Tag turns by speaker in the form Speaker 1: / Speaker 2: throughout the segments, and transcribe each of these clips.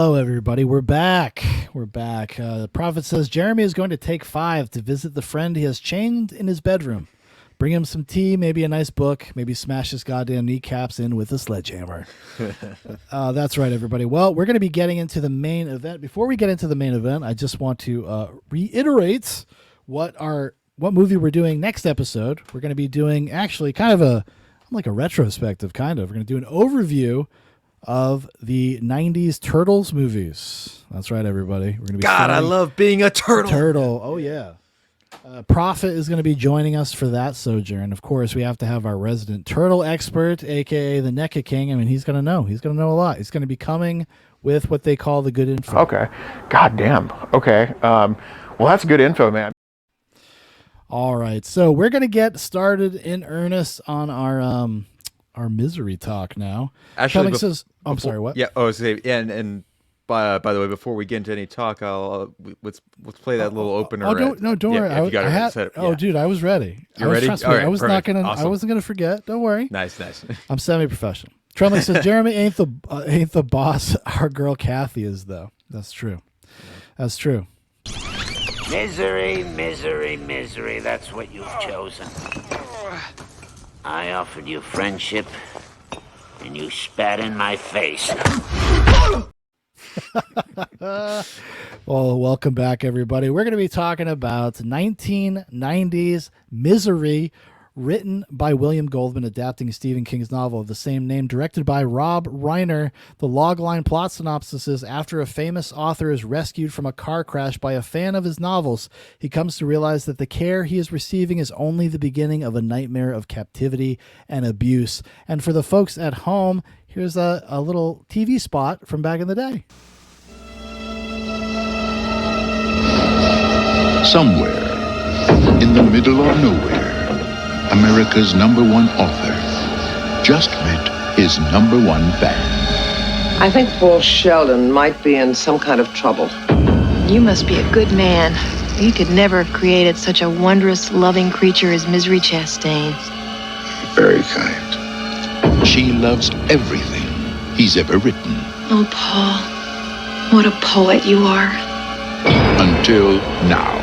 Speaker 1: Hello, everybody. We're back. We're back. The prophet says Jeremy is going to take 5 to visit the friend he has chained in his bedroom. Bring him some tea, maybe a nice book, maybe smash his goddamn kneecaps in with a sledgehammer. That's right, everybody. Well, we're going to be getting into the main event. Before we get into the main event, I just want to reiterate what movie we're doing next episode. We're going to be doing actually kind of like a retrospective, kind of. We're going to do an overview of the 90s Turtles movies. That's right, everybody. We're gonna be
Speaker 2: God, I love being a turtle.
Speaker 1: Oh, yeah. Prophet is going to be joining us for that sojourn. Of course, we have to have our resident turtle expert, a.k.a. the NECA King. I mean, he's going to know. He's going to know a lot. He's going to be coming with what they call the good info.
Speaker 3: Okay. God damn. Okay. Well, that's good info, man.
Speaker 1: All right. So we're going to get started in earnest on our misery talk now.
Speaker 2: Actually,
Speaker 1: says, I'm sorry, what?
Speaker 2: Yeah. Oh, and by the way, before we get into any talk, let's play that little opener.
Speaker 1: Don't worry. Dude, I was ready.
Speaker 2: You're ready?
Speaker 1: Trust me,
Speaker 2: Right,
Speaker 1: I was not gonna.
Speaker 2: awesome.
Speaker 1: I wasn't gonna forget. Don't worry.
Speaker 2: Nice.
Speaker 1: I'm semi-professional. Tremley says Jeremy ain't the boss. Our girl Kathy is though. That's true. That's true.
Speaker 4: Misery, misery, misery. That's what you've chosen. I offered you friendship, and you spat in my face.
Speaker 1: Well, welcome back, everybody. We're going to be talking about 1990s Misery, written by William Goldman, adapting Stephen King's novel of the same name, directed by Rob Reiner. The logline plot synopsis is: after a famous author is rescued from a car crash by a fan of his novels, he comes to realize that the care he is receiving is only the beginning of a nightmare of captivity and abuse. And for the folks at home, here's a little TV spot from back in the day.
Speaker 5: Somewhere in the middle of nowhere, America's #1 author just met his #1 fan.
Speaker 6: I think Paul Sheldon might be in some kind of trouble.
Speaker 7: You must be a good man. You could never have created such a wondrous, loving creature as Misery Chastain.
Speaker 5: Very kind. She loves everything he's ever written.
Speaker 7: Oh, Paul, what a poet you are.
Speaker 5: Until now.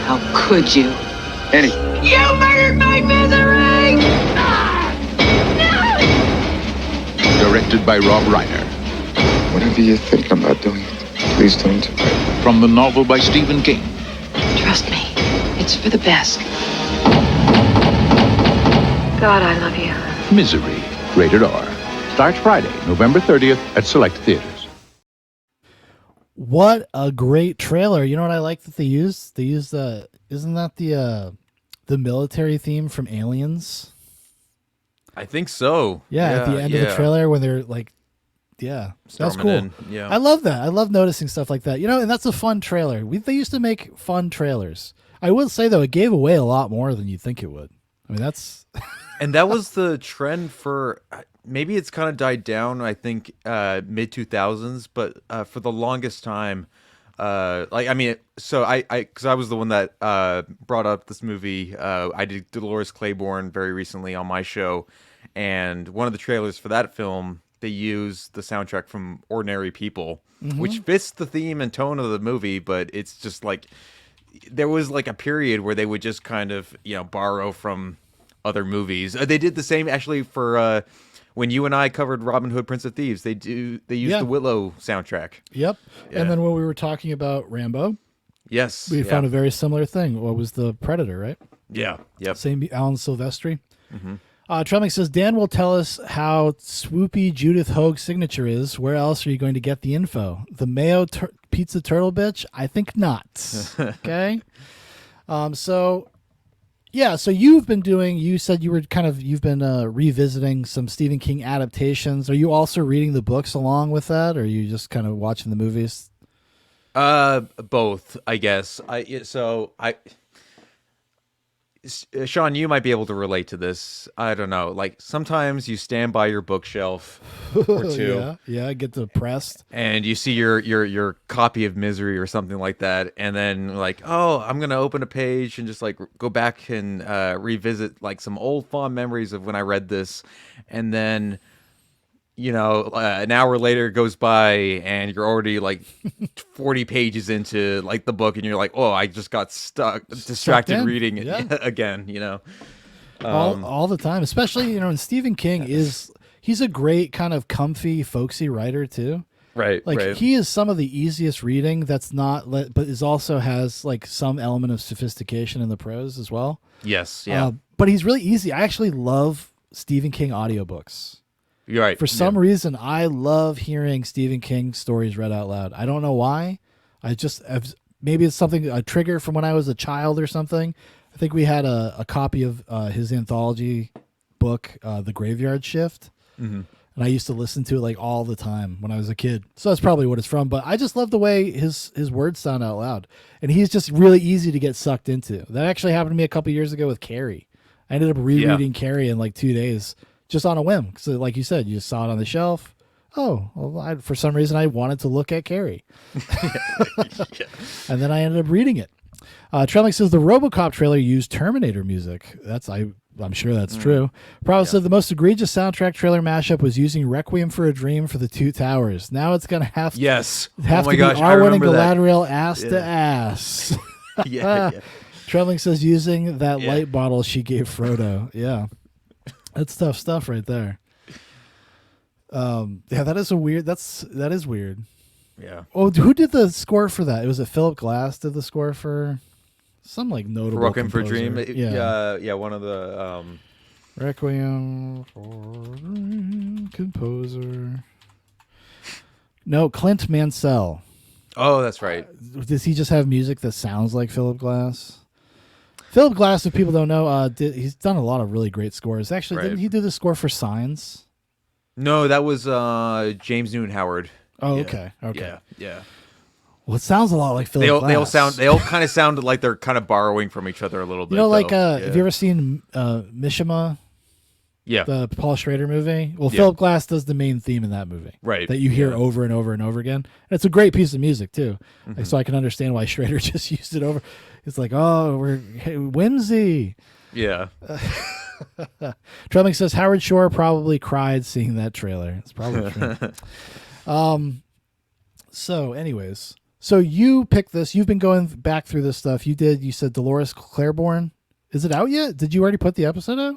Speaker 6: How could you?
Speaker 5: Eddie.
Speaker 7: You murdered my Misery!
Speaker 5: Directed by Rob Reiner.
Speaker 8: Whatever you're thinking about doing, please don't.
Speaker 5: From the novel by Stephen King.
Speaker 7: Trust me, it's for the best. God, I love you.
Speaker 5: Misery. Rated R. Starts Friday, November 30th at select theaters.
Speaker 1: What a great trailer. You know what I like that they used? They used isn't that the military theme from Aliens?
Speaker 2: I think so.
Speaker 1: Yeah, at the end of the trailer when they're like, yeah, that's cool.
Speaker 2: Yeah.
Speaker 1: I love that. I love noticing stuff like that. You know, and that's a fun trailer. They used to make fun trailers. I will say though, it gave away a lot more than you think it would. I mean, that's
Speaker 2: And that was the trend for, maybe it's kind of died down, I think, mid 2000s, but for the longest time, because I was the one that brought up this movie. I did Dolores Claiborne very recently on my show, and one of the trailers for that film, they used the soundtrack from Ordinary People, which fits the theme and tone of the movie, but it's just like, there was like a period where they would just kind of, borrow from other movies. They did the same actually for when you and I covered Robin Hood, Prince of Thieves. They used the Willow soundtrack.
Speaker 1: Yep.
Speaker 2: Yeah.
Speaker 1: And then when we were talking about Rambo,
Speaker 2: Yes,
Speaker 1: we found a very similar thing. What was the Predator, right?
Speaker 2: Yeah. Yep.
Speaker 1: Same Alan Silvestri. Treming says Dan will tell us how swoopy Judith Hoag's signature is. Where else are you going to get the info? The Mayo Pizza Turtle bitch? I think not. Okay. So you've been doing. You said you've been revisiting some Stephen King adaptations. Are you also reading the books along with that, or are you just kind of watching the movies?
Speaker 2: Both, I guess. Shaun, you might be able to relate to this. I don't know. Like, sometimes you stand by your bookshelf or two.
Speaker 1: Yeah, I get depressed.
Speaker 2: And you see your copy of Misery or something like that, and then like, oh, I'm gonna open a page and just like go back and revisit like some old fond memories of when I read this, and then an hour later goes by and you're already like 40 pages into like the book and you're like, oh, I just got distracted
Speaker 1: in.
Speaker 2: reading it
Speaker 1: Yeah.
Speaker 2: again.
Speaker 1: All the time, especially and Stephen King he's a great kind of comfy, folksy writer too.
Speaker 2: Right,
Speaker 1: Like
Speaker 2: right.
Speaker 1: he is some of the easiest reading. That's not, but is also has like some element of sophistication in the prose as well.
Speaker 2: Yes, yeah.
Speaker 1: But he's really easy. I actually love Stephen King audiobooks.
Speaker 2: You're right.
Speaker 1: For some reason, I love hearing Stephen King stories read out loud. I don't know why. Maybe it's a trigger from when I was a child or something. I think we had a copy of his anthology book, The Graveyard Shift. Mm-hmm. And I used to listen to it like all the time when I was a kid. So that's probably what it's from. But I just love the way his words sound out loud. And he's just really easy to get sucked into. That actually happened to me a couple years ago with Carrie. I ended up rereading Carrie in like 2 days just on a whim. So like you said, you just saw it on the shelf. Oh, well, for some reason I wanted to look at Carrie. And then I ended up reading it. Trellick says the RoboCop trailer used Terminator music. I'm sure that's true. Probably said the most egregious soundtrack trailer mashup was using Requiem for a Dream for the Two Towers. Now it's gonna have to be R1 and Galadriel ass to ass.
Speaker 2: yeah.
Speaker 1: Trellick says using that light bottle she gave Frodo. Yeah, that's tough stuff right there. That is weird.
Speaker 2: Yeah.
Speaker 1: Oh, who did the score for that? Was it Philip Glass did the score for some like notable
Speaker 2: Requiem for a
Speaker 1: composer?
Speaker 2: Dream. Yeah, one of the
Speaker 1: Requiem for a Dream composer. No, Clint Mansell.
Speaker 2: Oh, that's right.
Speaker 1: Does he just have music that sounds like Philip Glass? Philip Glass, if people don't know, he's done a lot of really great scores. Actually, didn't he do the score for Signs?
Speaker 2: No, that was James Newton Howard.
Speaker 1: Oh,
Speaker 2: yeah.
Speaker 1: okay.
Speaker 2: Yeah.
Speaker 1: Well, it sounds a lot like Philip Glass.
Speaker 2: They all kind of sound like they're kind of borrowing from each other a little bit.
Speaker 1: Have you ever seen Mishima?
Speaker 2: Yeah.
Speaker 1: The Paul Schrader movie? Well, Philip Glass does the main theme in that movie.
Speaker 2: Right.
Speaker 1: That you hear over and over and over again. And it's a great piece of music, too.
Speaker 2: Mm-hmm.
Speaker 1: Like, so I can understand why Schrader just used it over. It's like, oh, whimsy.
Speaker 2: Yeah.
Speaker 1: Trellick says Howard Shore probably cried seeing that trailer. It's probably true. So, anyways. So you picked this. You've been going back through this stuff. You said Dolores Claiborne. Is it out yet? Did you already put the episode out?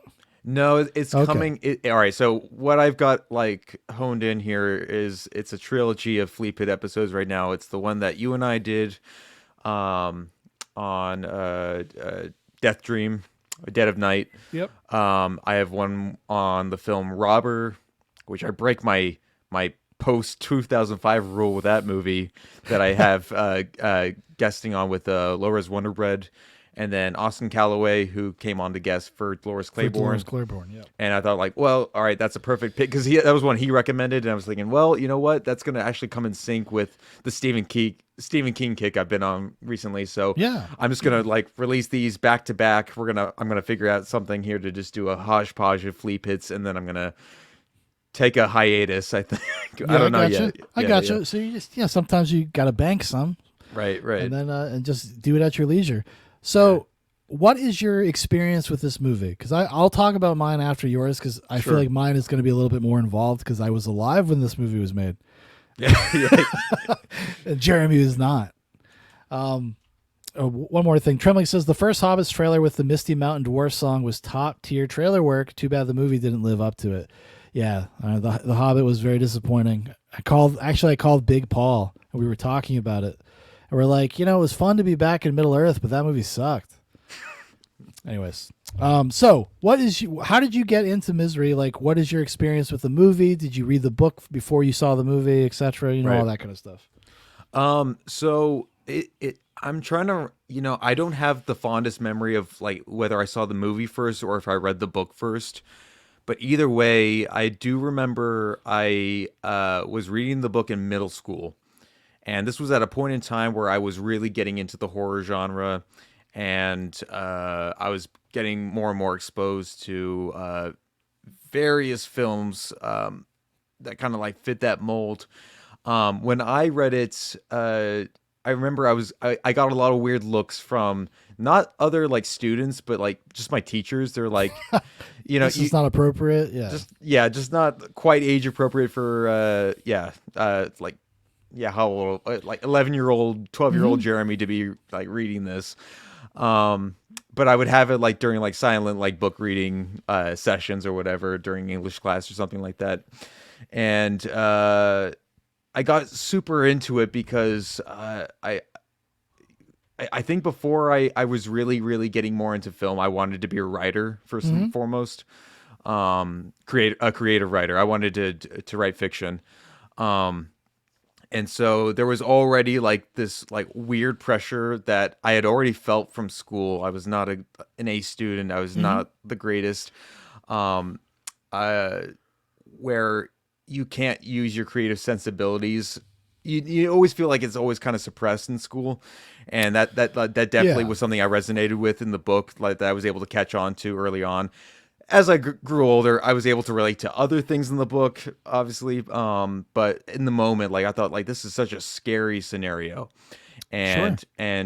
Speaker 2: No, it's coming. All right. So what I've got like honed in here is it's a trilogy of Flea Pit episodes right now. It's the one that you and I did on Death Dream, Dead of Night.
Speaker 1: Yep.
Speaker 2: I have one on the film Robber, which I break my post 2005 rule with that movie that I have guesting on with Laura's Wonder Bread, and then Austin Calloway, who came on to guest for Dolores Claiborne.
Speaker 1: Yeah.
Speaker 2: And I thought, like, well, all right, that's a perfect pick because that was one he recommended, and I was thinking, well, you know what, that's going to actually come in sync with the Stephen King kick I've been on recently. So
Speaker 1: yeah,
Speaker 2: I'm just gonna like release these back to back. I'm gonna figure out something here to just do a hodgepodge of Flea Pits, and then I'm gonna take a hiatus, I think. I don't know yet.
Speaker 1: I got you. So you just sometimes you got to bank some.
Speaker 2: Right.
Speaker 1: And then and just do it at your leisure. So what is your experience with this movie? Because I'll talk about mine after yours because I feel like mine is going to be a little bit more involved because I was alive when this movie was made.
Speaker 2: Yeah.
Speaker 1: And Jeremy is not. One more thing. Tremley says the first Hobbits trailer with the Misty Mountain Dwarf song was top tier trailer work. Too bad the movie didn't live up to it. Yeah, the Hobbit was very disappointing. I called Big Paul and we were talking about it. And we're like, it was fun to be back in Middle Earth, but that movie sucked. Anyways, so how did you get into Misery? Like, what is your experience with the movie? Did you read the book before you saw the movie, etc.? All that kind of stuff.
Speaker 2: So I'm trying to, I don't have the fondest memory of like whether I saw the movie first or if I read the book first. But either way, I do remember I was reading the book in middle school. And this was at a point in time where I was really getting into the horror genre. And I was getting more and more exposed to various films that kind of like fit that mold. When I read it, I I remember I got a lot of weird looks from not other like students, but like just my teachers. They're like, you know,
Speaker 1: This is not appropriate. Yeah.
Speaker 2: just not quite age appropriate for like how old, like 11-year-old, 12-year-old Jeremy to be like reading this. But I would have it like during like silent like book reading sessions or whatever during English class or something like that. And I got super into it because I think before I was really getting more into film, I wanted to be a writer first and foremost. A creative writer. I wanted to write fiction. And so there was already like this like weird pressure that I had already felt from school. I was not an A student. I was not the greatest. Where you can't use your creative sensibilities. You always feel like it's always kind of suppressed in school, and that definitely was something I resonated with in the book, like that I was able to catch on to early on. As I grew older, I was able to relate to other things in the book, obviously. But in the moment, like I thought, like this is such a scary scenario, and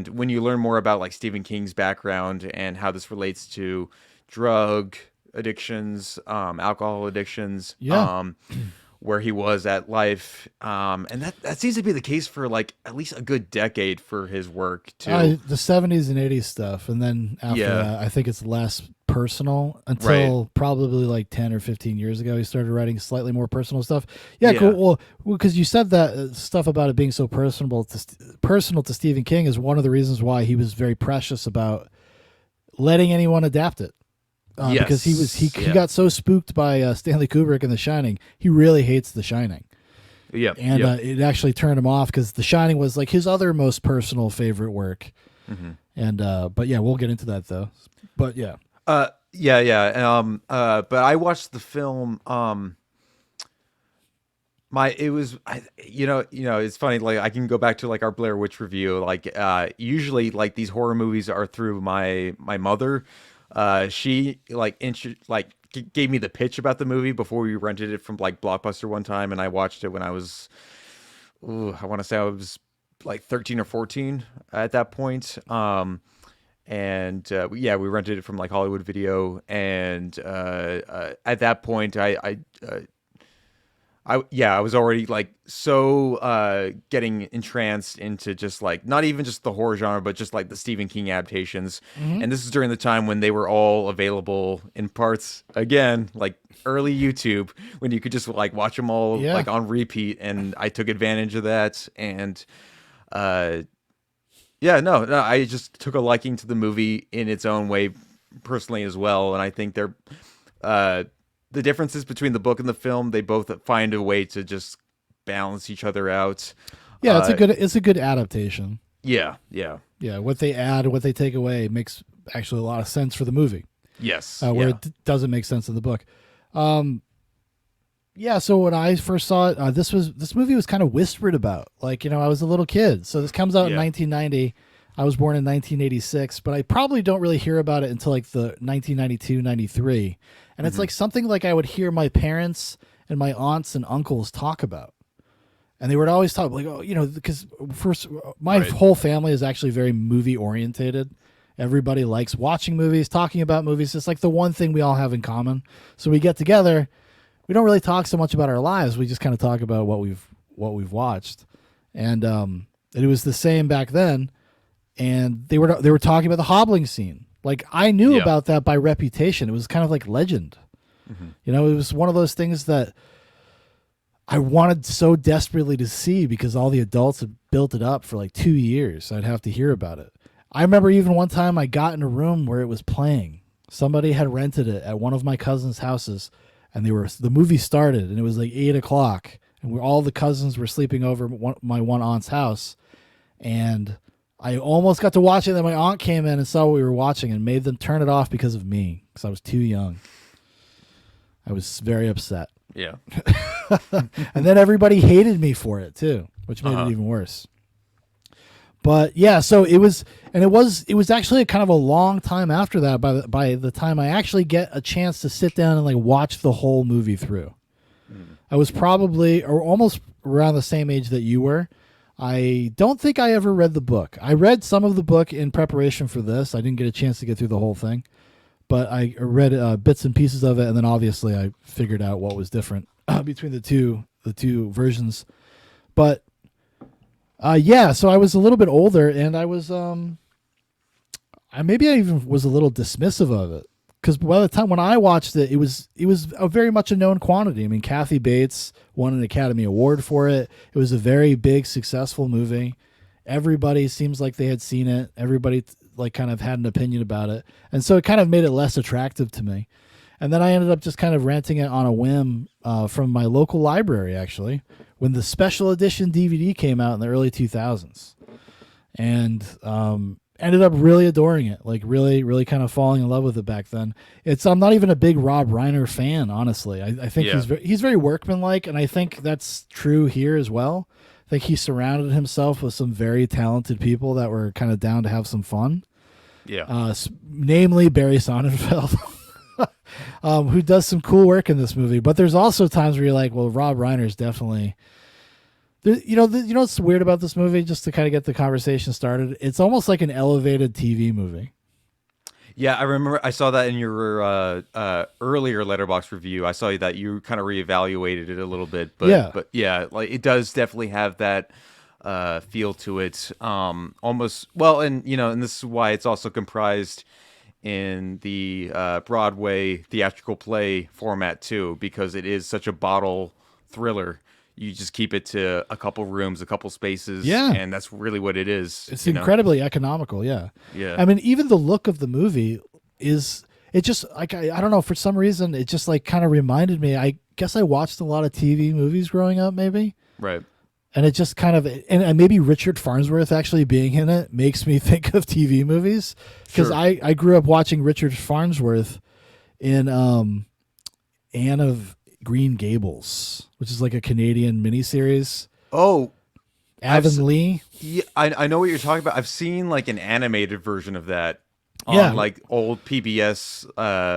Speaker 2: when you learn more about like Stephen King's background and how this relates to drug addictions, alcohol addictions, where he was at life, and that seems to be the case for like at least a good decade for his work too.
Speaker 1: The 70s and 80s stuff, and then after that, I think it's less personal until probably like 10 or 15 years ago he started writing slightly more personal stuff. Cool. Well, because you said that stuff about it being so personal to Stephen King is one of the reasons why he was very precious about letting anyone adapt it. Because he got so spooked by Stanley Kubrick and The Shining, he really hates The Shining. It actually turned him off because The Shining was like his other most personal favorite work. And but yeah, we'll get into that though. But yeah.
Speaker 2: But I watched the film. It's funny. Like I can go back to like our Blair Witch review. Like usually like these horror movies are through my mother. She gave me the pitch about the movie before we rented it from like Blockbuster one time, and I watched it when I was, I want to say I was like 13 or 14 at that point. We rented it from like Hollywood Video, and at that point, I was already like so getting entranced into just like not even just the horror genre, but just like the Stephen King adaptations. And this is during the time when they were all available in parts again, like early YouTube, when you could just like watch them all like on repeat. And I took advantage of that, and I just took a liking to the movie in its own way personally as well. And I think they're the differences between the book and the film, they both find a way to just balance each other out.
Speaker 1: Yeah, it's a good adaptation.
Speaker 2: Yeah.
Speaker 1: What they add, what they take away makes actually a lot of sense for the movie.
Speaker 2: Yes.
Speaker 1: Where it doesn't make sense in the book. So when I first saw it, this movie was kind of whispered about. Like, I was a little kid. So this comes out in 1990. I was born in 1986, but I probably don't really hear about it until like the 1992, 93. And it's like something like I would hear my parents and my aunts and uncles talk about. And they would always talk like, because first, my whole family is actually very movie orientated. Everybody likes watching movies, talking about movies. It's like the one thing we all have in common. So we get together. We don't really talk so much about our lives. We just kind of talk about what we've watched. And it was the same back then. And they were talking about the hobbling scene. Like I knew about that by reputation. It was kind of like legend. It was one of those things that I wanted so desperately to see because all the adults had built it up for like 2 years. So I'd have to hear about it. I remember even one time I got in a room where it was playing. Somebody had rented it at one of my cousin's houses, and the movie started, and it was like 8:00, and all the cousins were sleeping over my one aunt's house, and I almost got to watch it. Then my aunt came in and saw what we were watching and made them turn it off because of me, because I was too young. I was very upset.
Speaker 2: Yeah.
Speaker 1: And then everybody hated me for it too, which made it even worse. But yeah, so it was actually kind of a long time after that by the time I actually get a chance to sit down and like watch the whole movie through. I was probably or almost around the same age that you were. I don't think I ever read the book. I read some of the book in preparation for this. I didn't get a chance to get through the whole thing, but I read bits and pieces of it, and then obviously I figured out what was different between the two versions. But yeah, so I was a little bit older, and I was maybe I even was a little dismissive of it, because by the time when I watched it, it was a very much a known quantity. I mean, Kathy Bates won an Academy Award for it. It was a very big, successful movie. Everybody seems like they had seen it. Everybody like kind of had an opinion about it, and so it kind of made it less attractive to me. And then I ended up just kind of renting it on a whim from my local library, actually, when the special edition DVD came out in the early 2000s, and ended up really adoring it, like really, really kind of falling in love with it back then. I'm not even a big Rob Reiner fan, honestly. I think he's very workmanlike, and I think that's true here as well. I think he surrounded himself with some very talented people that were kind of down to have some fun.
Speaker 2: Yeah.
Speaker 1: Namely Barry Sonnenfeld. Who does some cool work in this movie, but there's also times where you're like, well, Rob Reiner's definitely, you know what's weird about this movie, just to kind of get the conversation started, it's almost like an elevated TV movie.
Speaker 2: Yeah, I remember I saw that in your earlier Letterboxd review. I saw that you kind of reevaluated it a little bit, but yeah, like it does definitely have that feel to it. Almost, well, and and this is why it's also comprised in the Broadway theatrical play format too, because it is such a bottle thriller. You just keep it to a couple rooms, a couple spaces, and that's really what it is.
Speaker 1: It's incredibly economical, yeah.
Speaker 2: Yeah.
Speaker 1: I mean, even the look of the movie it just like I don't know, for some reason it just like kind of reminded me. I guess I watched a lot of TV movies growing up, maybe.
Speaker 2: Right.
Speaker 1: And it just kind of, and maybe Richard Farnsworth actually being in it makes me think of TV movies, because
Speaker 2: Sure.
Speaker 1: I grew up watching Richard Farnsworth in Anne of Green Gables, which is like a Canadian miniseries.
Speaker 2: Oh,
Speaker 1: Avonlea.
Speaker 2: Yeah, I know what you're talking about. I've seen like an animated version of that on
Speaker 1: Yeah.
Speaker 2: like old PBS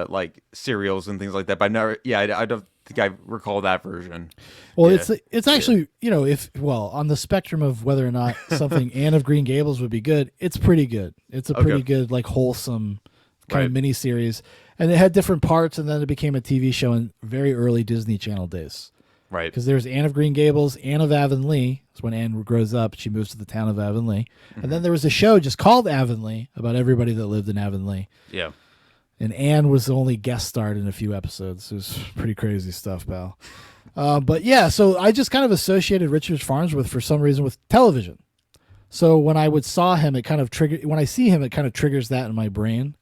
Speaker 2: like serials and things like that. But I don't think I recall that version.
Speaker 1: Well,
Speaker 2: Yeah.
Speaker 1: it's actually, on the spectrum of whether or not something Anne of Green Gables would be good, it's pretty good. It's a pretty good, like, wholesome kind of miniseries. And it had different parts, and then it became a TV show in very early Disney Channel days.
Speaker 2: Right.
Speaker 1: Because there's Anne of Green Gables, Anne of Avonlea. It's when Anne grows up, she moves to the town of Avonlea. And then there was a show just called Avonlea about everybody that lived in Avonlea.
Speaker 2: Yeah.
Speaker 1: And Anne was the only guest starred in a few episodes. It was pretty crazy stuff, pal. But yeah, so I just kind of associated Richard Farnsworth for some reason with television. So when I saw him, it kind of when I see him, it kind of triggers that in my brain.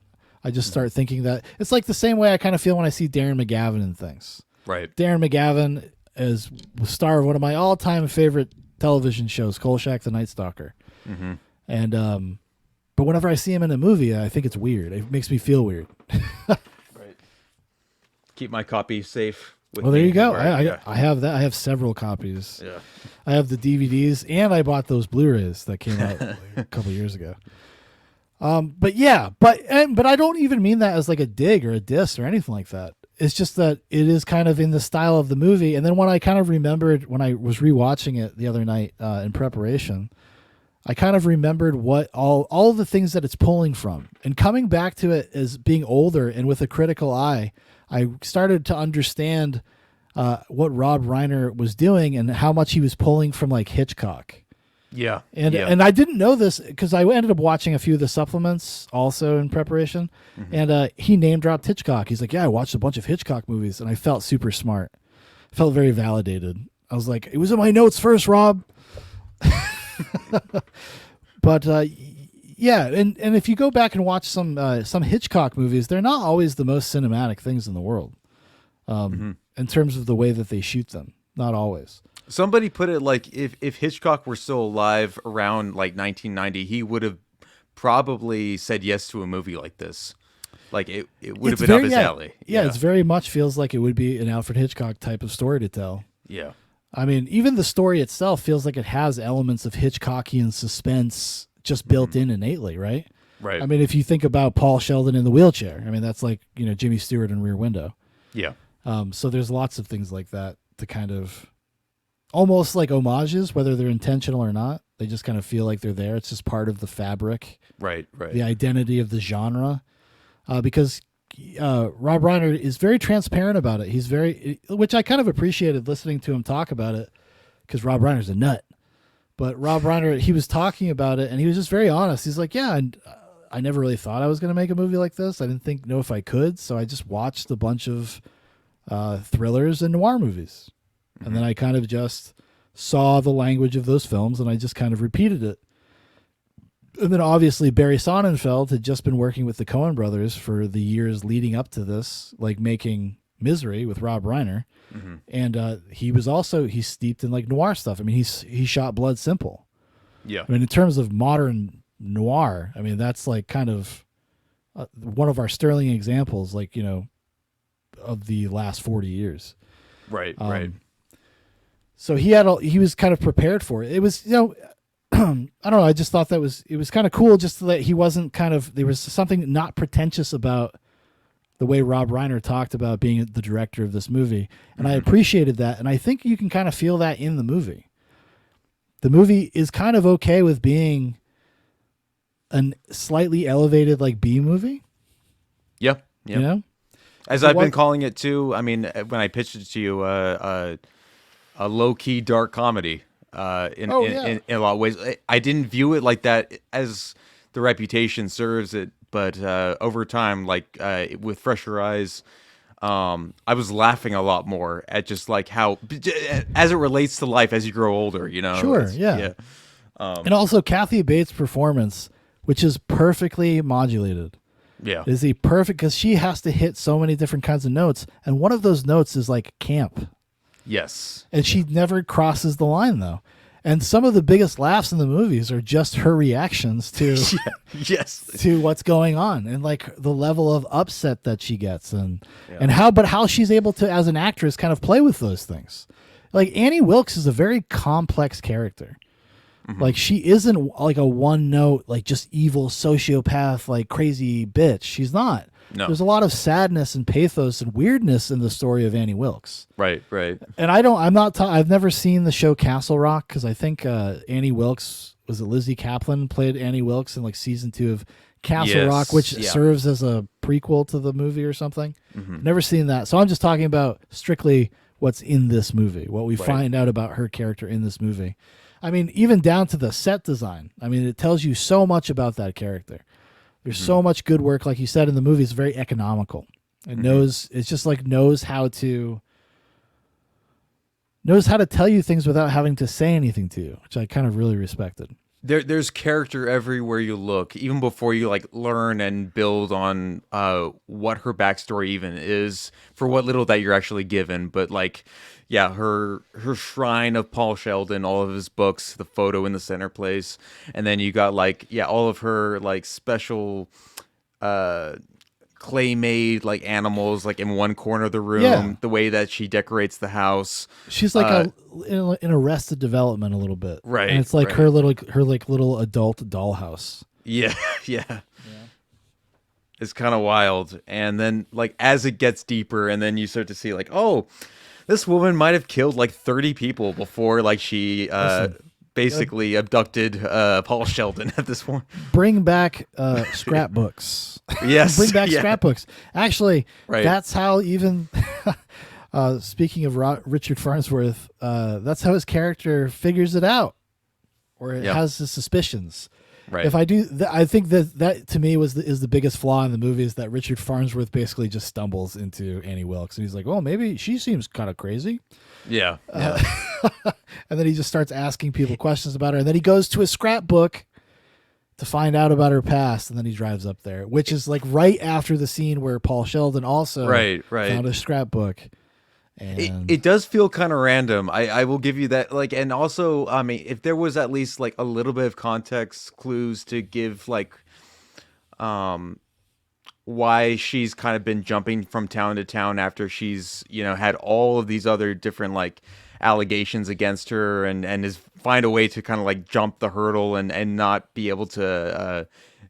Speaker 1: I just start thinking that it's like the same way I kind of feel when I see Darren McGavin in things.
Speaker 2: Right.
Speaker 1: Darren McGavin is the star of one of my all-time favorite television shows, Kolchak the Night Stalker.
Speaker 2: Mm-hmm.
Speaker 1: And but whenever I see him in a movie, I think it's weird. It makes me feel weird.
Speaker 2: Right. Keep my copy safe. With
Speaker 1: Well, there
Speaker 2: me.
Speaker 1: you go.
Speaker 2: Right,
Speaker 1: I have that. I have several copies.
Speaker 2: Yeah.
Speaker 1: I have the DVDs, and I bought those Blu-rays that came out a couple years ago. But I don't even mean that as like a dig or a diss or anything like that. It's just that it is kind of in the style of the movie. And then when I kind of remembered when I was rewatching it the other night in preparation, I kind of remembered what all the things that it's pulling from, and coming back to it as being older and with a critical eye, I started to understand what Rob Reiner was doing and how much he was pulling from like Hitchcock.
Speaker 2: Yeah.
Speaker 1: And I didn't know this because I ended up watching a few of the supplements also in preparation, and he name dropped Hitchcock. He's like, yeah, I watched a bunch of Hitchcock movies, and I felt super smart. I felt very validated. I was like, it was in my notes first, Rob. But yeah, and if you go back and watch some Hitchcock movies, they're not always the most cinematic things in the world, in terms of the way that they shoot them. Not always.
Speaker 2: Somebody put it like if Hitchcock were still alive around like 1990, he would have probably said yes to a movie like this. Like it would have been up his alley.
Speaker 1: Yeah, it's very much feels like it would be an Alfred Hitchcock type of story to tell.
Speaker 2: Yeah.
Speaker 1: I mean, even the story itself feels like it has elements of Hitchcockian suspense just built in innately, right?
Speaker 2: Right.
Speaker 1: I mean, if you think about Paul Sheldon in the wheelchair, I mean, that's like, Jimmy Stewart in Rear Window.
Speaker 2: Yeah.
Speaker 1: So there's lots of things like that to kind of almost like homages, whether they're intentional or not. They just kind of feel like they're there. It's just part of the fabric,
Speaker 2: Right.
Speaker 1: the identity of the genre. Because Rob Reiner is very transparent about it. He's which I kind of appreciated listening to him talk about it, because Rob Reiner's a nut. But Rob Reiner, he was talking about it, and he was just very honest. He's like, yeah, and I never really thought I was going to make a movie like this. I didn't know if I could, so I just watched a bunch of thrillers and noir movies. And then I kind of just saw the language of those films, and I just kind of repeated it. And then obviously Barry Sonnenfeld had just been working with the Coen brothers for the years leading up to this, like making Misery with Rob Reiner. And he's steeped in like noir stuff. I mean, he shot Blood Simple.
Speaker 2: Yeah.
Speaker 1: I mean, in terms of modern noir, I mean, that's like kind of one of our sterling examples, like, of the last 40 years.
Speaker 2: Right. Right.
Speaker 1: So he was kind of prepared for it. It was, I don't know. I just thought it was kind of cool just that he wasn't there was something not pretentious about the way Rob Reiner talked about being the director of this movie. And I appreciated that. And I think you can kind of feel that in the movie. The movie is kind of okay with being a slightly elevated like B movie.
Speaker 2: Yep. As I've been calling it too. I mean, when I pitched it to you, a low key dark comedy. In a lot of ways, I didn't view it like that as the reputation serves it, but over time, like with fresher eyes, I was laughing a lot more at just like how, as it relates to life as you grow older,
Speaker 1: Sure, yeah. And also Kathy Bates' performance, which is perfectly modulated.
Speaker 2: Yeah,
Speaker 1: is he perfect because she has to hit so many different kinds of notes, and one of those notes is like camp.
Speaker 2: Yes.
Speaker 1: And she never crosses the line, though. And some of the biggest laughs in the movies are just her reactions to to what's going on, and like the level of upset that she gets, and how she's able to, as an actress, kind of play with those things. Like Annie Wilkes is a very complex character. Like she isn't like a one note, like just evil sociopath, like crazy bitch. She's not.
Speaker 2: No.
Speaker 1: There's a lot of sadness and pathos and weirdness in the story of Annie Wilkes.
Speaker 2: Right.
Speaker 1: And I've never seen the show Castle Rock, because I think Annie Wilkes, was it Lizzie Kaplan, played Annie Wilkes in like season 2 of Castle Rock, which serves as a prequel to the movie or something. Never seen that. So I'm just talking about strictly what's in this movie, what we find out about her character in this movie. I mean, even down to the set design. I mean, it tells you so much about that character. There's so much good work, like you said in the movie. It's very economical. It knows how to tell you things without having to say anything to you, which I kind of really respected.
Speaker 2: There's character everywhere you look, even before you like learn and build on what her backstory even is, for what little that you're actually given. But like, yeah, her shrine of Paul Sheldon, all of his books, the photo in the center place, and then you got like all of her like special clay made like animals like in one corner of the room, the way that she decorates the house. She's
Speaker 1: like in Arrested Development a little bit,
Speaker 2: right?
Speaker 1: And it's like her little adult dollhouse.
Speaker 2: Yeah. It's kind of wild. And then like as it gets deeper, and then you start to see like, oh, this woman might have killed like 30 people before like she basically abducted Paul Sheldon at this point.
Speaker 1: Bring back scrapbooks.
Speaker 2: Yes.
Speaker 1: Bring back scrapbooks. Actually, that's how even speaking of Richard Farnsworth, that's how his character figures it out, or it has his suspicions.
Speaker 2: Right.
Speaker 1: If I do, I think that to me is the biggest flaw in the movie, is that Richard Farnsworth basically just stumbles into Annie Wilkes, and he's like, "Oh, maybe she seems kind of crazy."
Speaker 2: Yeah.
Speaker 1: And then he just starts asking people questions about her, and then he goes to a scrapbook to find out about her past, and then he drives up there, which is like right after the scene where Paul Sheldon also found a scrapbook. And
Speaker 2: it does feel kind of random. I will give you that. Like, and also, I mean, if there was at least like a little bit of context clues to give, like, why she's kind of been jumping from town to town after she's, had all of these other different like allegations against her, and is find a way to kind of like jump the hurdle and not be able to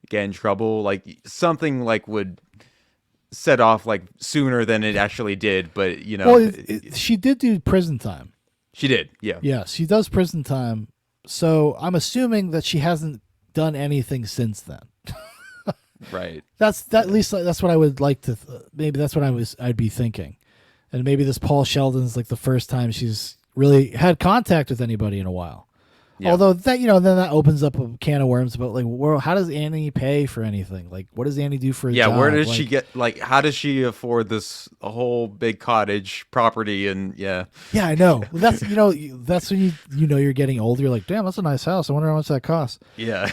Speaker 2: get in trouble. Like something like would set off like sooner than it actually did, but
Speaker 1: well, she did do prison time.
Speaker 2: She did, yeah.
Speaker 1: Yeah, she does prison time, So I'm assuming that she hasn't done anything since then.
Speaker 2: Right.
Speaker 1: At least that's what I would like to. Maybe that's what I'd be thinking, and maybe this Paul Sheldon's like the first time she's really had contact with anybody in a while.
Speaker 2: Yeah.
Speaker 1: Although that then that opens up a can of worms about like, well, how does Annie pay for anything? Like, what does Annie do for a job?
Speaker 2: Where does
Speaker 1: like,
Speaker 2: she get how does she afford this a whole big cottage property and
Speaker 1: Yeah, I know. That's that's when you're getting older. You're like, damn, that's a nice house. I wonder how much that costs.
Speaker 2: Yeah.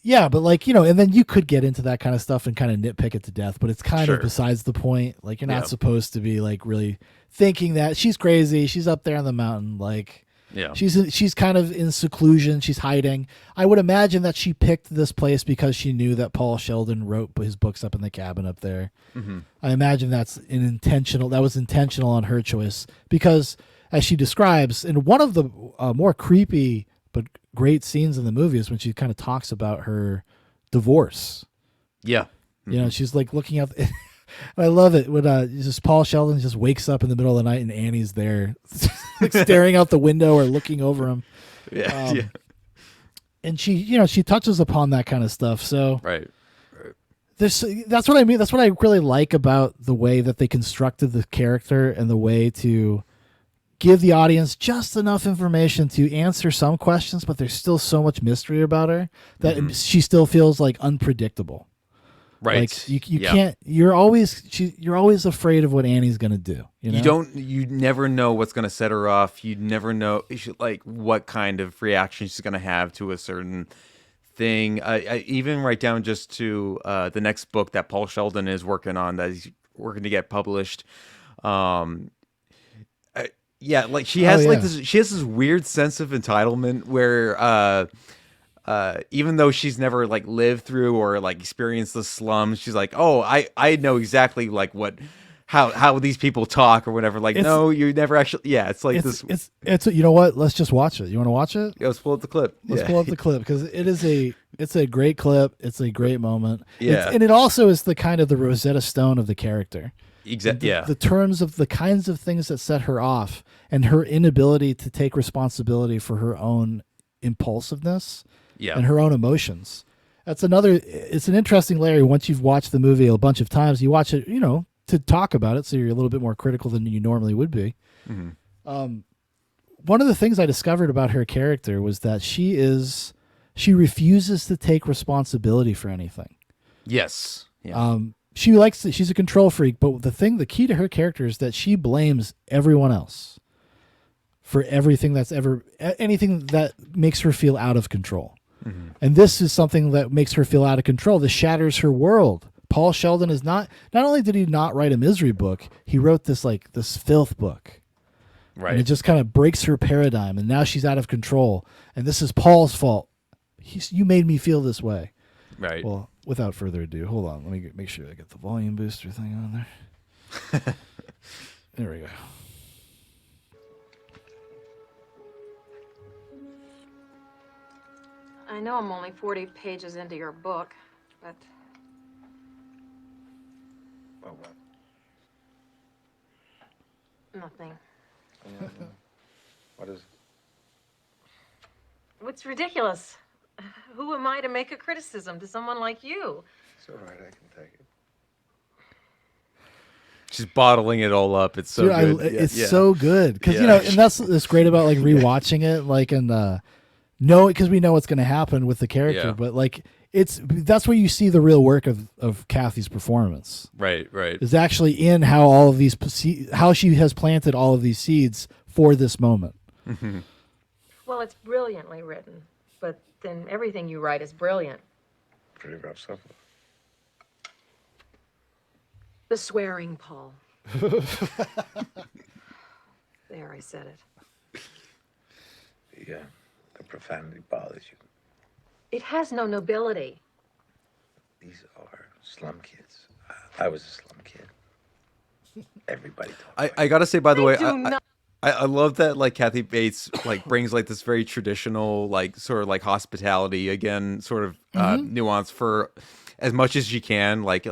Speaker 1: Yeah, but like, and then you could get into that kind of stuff and kind of nitpick it to death, but it's kind of besides the point. Like, you're not supposed to be like really thinking that she's crazy. She's up there on the mountain. Like, she's kind of in seclusion. She's hiding. I would imagine that she picked this place because she knew that Paul Sheldon wrote his books up in the cabin up there. Mm-hmm. I imagine that was intentional on her choice because, as she describes, in one of the more creepy but great scenes in the movie is when she kind of talks about her divorce.
Speaker 2: Yeah. Mm-hmm.
Speaker 1: She's like looking out. I love it when just Paul Sheldon just wakes up in the middle of the night and Annie's there, like staring out the window or looking over him.
Speaker 2: Yeah.
Speaker 1: And she touches upon that kind of stuff. So
Speaker 2: right.
Speaker 1: That's what I mean. That's what I really like about the way that they constructed the character and the way to give the audience just enough information to answer some questions, but there's still so much mystery about her that she still feels like unpredictable.
Speaker 2: Right.
Speaker 1: Like you can't. You're always afraid of what Annie's gonna do.
Speaker 2: You never know what's gonna set her off. You never know like what kind of reaction she's gonna have to a certain thing. I even right down just to the next book that Paul Sheldon is working on, that he's working to get published. Like she has she has this weird sense of entitlement where even though she's never like lived through or like experienced the slums, she's like, oh, I know exactly like how these people talk or whatever. Like, no, you never actually. Yeah, it's like
Speaker 1: it's you know what? Let's just watch it. You want to watch it?
Speaker 2: Yeah, let's pull up the clip.
Speaker 1: Let's pull up the clip because it's a great clip. It's a great moment.
Speaker 2: Yeah,
Speaker 1: and it also is the kind of the Rosetta Stone of the character.
Speaker 2: Exactly. Yeah,
Speaker 1: the terms of the kinds of things that set her off and her inability to take responsibility for her own impulsiveness.
Speaker 2: Yeah.
Speaker 1: And her own emotions. It's an interesting layer. Once you've watched the movie a bunch of times, you watch it, to talk about it. So you're a little bit more critical than you normally would be. Mm-hmm. One of the things I discovered about her character was that she refuses to take responsibility for anything.
Speaker 2: Yes. Yeah.
Speaker 1: She's a control freak, but the key to her character is that she blames everyone else for everything anything that makes her feel out of control. Mm-hmm. And this is something that makes her feel out of control. This shatters her world. Paul Sheldon is not only did he not write a misery book, he wrote this filth book. Right. And it just kind of breaks her paradigm. And now she's out of control. And this is Paul's fault. You made me feel this way.
Speaker 2: Right.
Speaker 1: Well, without further ado, hold on. Let me make sure I get the volume booster thing on there. There we go.
Speaker 9: I know I'm only 40 pages into your book, but...
Speaker 8: Well, what?
Speaker 9: Nothing.
Speaker 8: What is it?
Speaker 9: It's ridiculous. Who am I to make a criticism to someone like you?
Speaker 8: It's all right, I can take it.
Speaker 2: She's bottling it all up. It's so good.
Speaker 1: It's so good. Because, and that's great about like rewatching it, like, and because we know what's going to happen with the character, but like that's where you see the real work of Kathy's performance.
Speaker 2: Right.
Speaker 1: Is actually in how how she has planted all of these seeds for this moment.
Speaker 2: Mm-hmm.
Speaker 9: Well, it's brilliantly written, but then everything you write is brilliant.
Speaker 8: Pretty rough stuff.
Speaker 9: The swearing, Paul. There, I said it.
Speaker 8: Yeah. The profanity bothers you.
Speaker 9: It has no nobility.
Speaker 8: These are slum kids. I was a slum kid. Everybody talked.
Speaker 2: I gotta say, by the way, I love that like Kathy Bates like brings like this very traditional like sort of like hospitality again sort of nuance for as much as she can like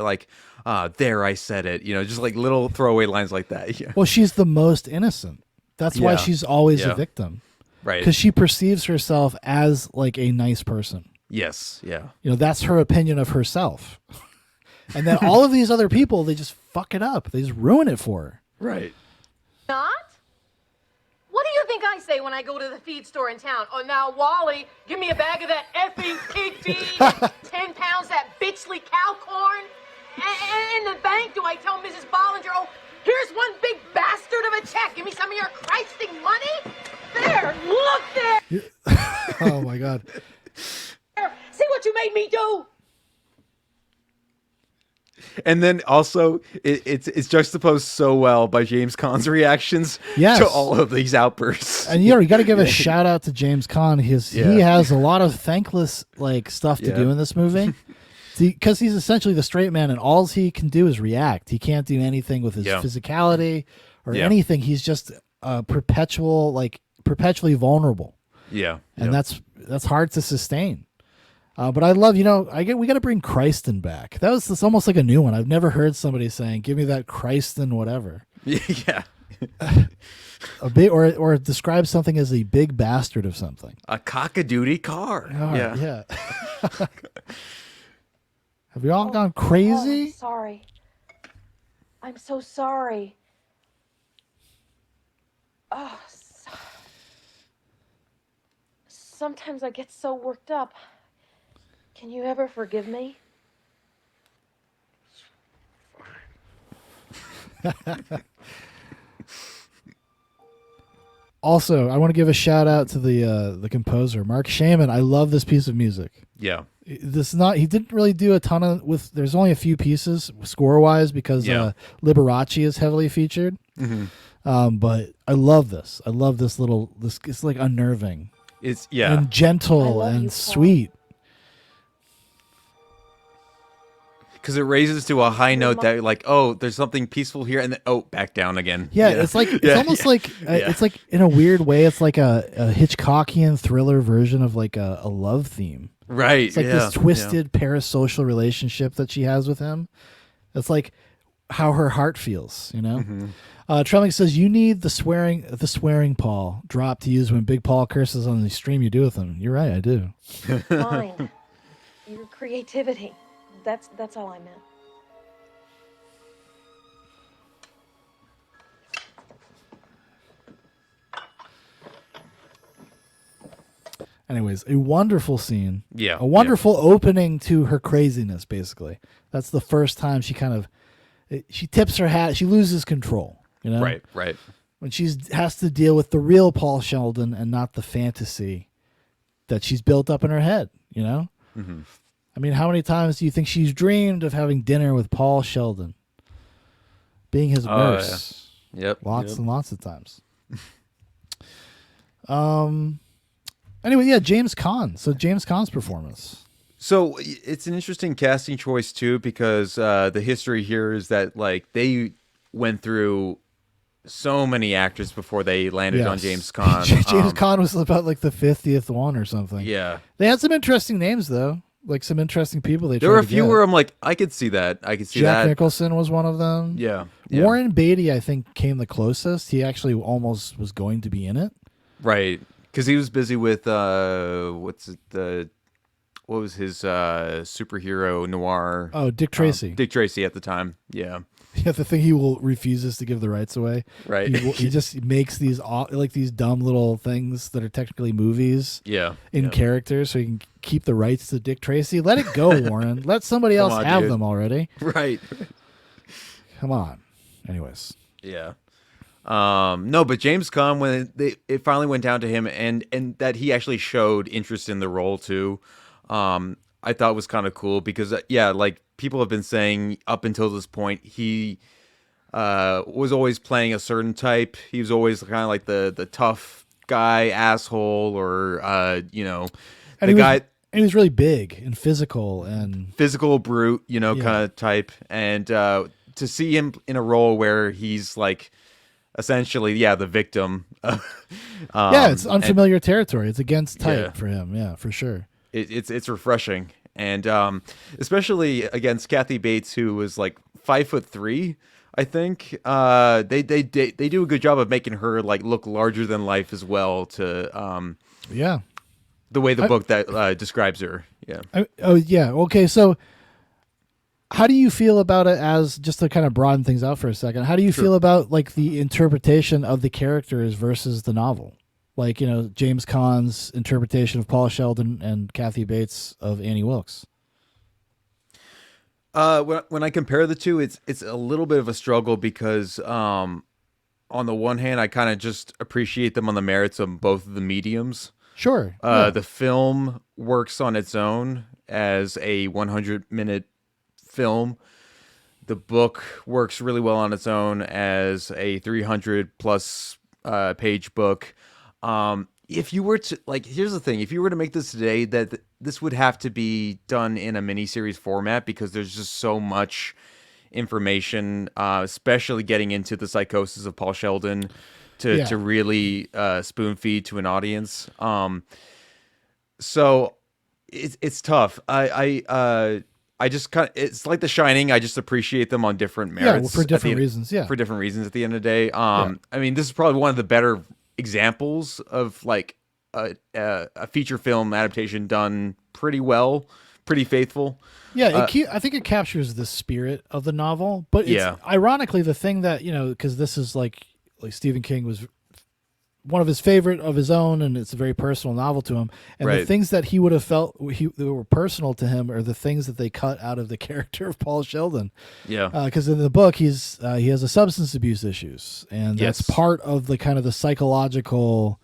Speaker 2: there I said it, just like little throwaway lines like that. Yeah.
Speaker 1: Well, she's the most innocent. That's why she's always a victim.
Speaker 2: Right.
Speaker 1: Because she perceives herself as like a nice person.
Speaker 2: Yes. Yeah.
Speaker 1: That's her opinion of herself. And then all of these other people, they just fuck it up. They just ruin it for her.
Speaker 2: Right.
Speaker 9: Not? What do you think I say when I go to the feed store in town? Oh, now, Wally, give me a bag of that effing pig feed, 10 pounds that bitchly cow corn. And in the bank, do I tell Mrs. Bollinger, oh, here's one big bastard of a check. Give me some of your Christing money. There, look there.
Speaker 1: Oh, my God.
Speaker 9: See what you made me do?
Speaker 2: And then also, it's juxtaposed so well by James Caan's reactions
Speaker 1: Yes.
Speaker 2: to all of these outbursts.
Speaker 1: And you got to give a shout out to James Caan. He has a lot of thankless like stuff to do in this movie. Because he's essentially the straight man, and all he can do is react. He can't do anything with his physicality or anything. He's just perpetually vulnerable.
Speaker 2: Yeah,
Speaker 1: and that's hard to sustain. But I love, we got to bring Christen back. That's almost like a new one. I've never heard somebody saying, "Give me that Christen whatever."
Speaker 2: Yeah,
Speaker 1: a big or describe something as a big bastard of something.
Speaker 2: A cockadoodie car.
Speaker 1: Oh,
Speaker 2: yeah.
Speaker 1: Have you all gone crazy?
Speaker 7: I'm sorry. I'm so sorry. Oh, sometimes I get so worked up. Can you ever forgive me?
Speaker 1: Also, I want to give a shout out to the composer, Mark Shaman. I love this piece of music.
Speaker 2: Yeah.
Speaker 1: He didn't really do a ton of there's only a few pieces score wise because Liberace is heavily featured.
Speaker 2: Mm-hmm.
Speaker 1: But I love this. I love this it's like unnerving.
Speaker 2: It's
Speaker 1: and gentle and sweet.
Speaker 2: Because it raises to a high note that like, oh, there's something peaceful here, and then back down again.
Speaker 1: Yeah, it's like it's almost like it's like in a weird way, it's like a Hitchcockian thriller version of like a love theme.
Speaker 2: Right.
Speaker 1: It's like this twisted parasocial relationship that she has with him. It's like how her heart feels,
Speaker 2: Mm-hmm.
Speaker 1: Trelling says you need the swearing Paul drop to use when Big Paul curses on the stream you do with him. You're right, I do.
Speaker 7: Fine. Your creativity. That's all I meant.
Speaker 1: Anyways, a wonderful scene.
Speaker 2: Yeah.
Speaker 1: A wonderful opening to her craziness, basically. That's the first time she she tips her hat. She loses control,
Speaker 2: Right.
Speaker 1: When she has to deal with the real Paul Sheldon and not the fantasy that she's built up in her head,
Speaker 2: Mm-hmm.
Speaker 1: I mean, how many times do you think she's dreamed of having dinner with Paul Sheldon? Being his nurse.
Speaker 2: Yeah. Yep.
Speaker 1: Lots and lots of times. Anyway, James Caan. So James Caan's performance.
Speaker 2: So it's an interesting casting choice too, because the history here is that like they went through so many actors before they landed on James Caan.
Speaker 1: James Caan was about like the 50th one or something.
Speaker 2: Yeah.
Speaker 1: They had some interesting names though. Like some interesting people.
Speaker 2: There were a few where I'm like, I could see that.
Speaker 1: Jack Nicholson was one of them.
Speaker 2: Yeah.
Speaker 1: Warren Beatty, I think, came the closest. He actually almost was going to be in it.
Speaker 2: Right. Because he was busy with what was his superhero noir?
Speaker 1: Oh, Dick Tracy.
Speaker 2: Dick Tracy at the time. Yeah.
Speaker 1: Yeah, the thing refuses to give the rights away.
Speaker 2: Right.
Speaker 1: He just makes these dumb little things that are technically movies.
Speaker 2: Yeah.
Speaker 1: In character, so he can keep the rights to Dick Tracy. Let it go, Warren. Let somebody else have them already.
Speaker 2: Right.
Speaker 1: Come on. Anyways.
Speaker 2: Yeah. No, but James Caan, when it finally went down to him, and that he actually showed interest in the role too, I thought was kind of cool because like people have been saying up until this point, he was always playing a certain type. He was always kind of like the tough guy, asshole, or guy.
Speaker 1: And he was really big and physical
Speaker 2: brute, kind of type. And to see him in a role where he's like essentially, the victim.
Speaker 1: It's unfamiliar territory. It's against type for him. Yeah, for sure.
Speaker 2: It's refreshing. And especially against Kathy Bates, who was like 5'3", I think they do a good job of making her like look larger than life as well. To
Speaker 1: Yeah.
Speaker 2: the way the book that describes her. Yeah.
Speaker 1: Oh yeah. Okay. So, how do you feel about it? As just to kind of broaden things out for a second, how do you feel about like the interpretation of the characters versus the novel? Like James Caan's interpretation of Paul Sheldon and Kathy Bates of Annie Wilkes.
Speaker 2: When I compare the two, it's a little bit of a struggle because on the one hand, I kind of just appreciate them on the merits of both of the mediums.
Speaker 1: Sure.
Speaker 2: The film works on its own as a 100-minute film. The book works really well on its own as a 300 plus page book. If you were to here's the thing: if you were to make this today, that this would have to be done in a miniseries format because there's just so much information, especially getting into the psychosis of Paul Sheldon, to really spoon feed to an audience. So it's tough. I just it's like The Shining. I just appreciate them on different merits.
Speaker 1: For different reasons. Yeah,
Speaker 2: for different reasons. At the end of the day, I mean, this is probably one of the better examples of like a feature film adaptation done pretty well, pretty faithful.
Speaker 1: Yeah, I think it captures the spirit of the novel, but it's ironically the thing that because this is like Stephen King was one of his favorite of his own, and it's a very personal novel to him. And the things that he would have felt that were personal to him are the things that they cut out of the character of Paul Sheldon.
Speaker 2: Yeah,
Speaker 1: because in the book he has a substance abuse issues, and that's part of the kind of the psychological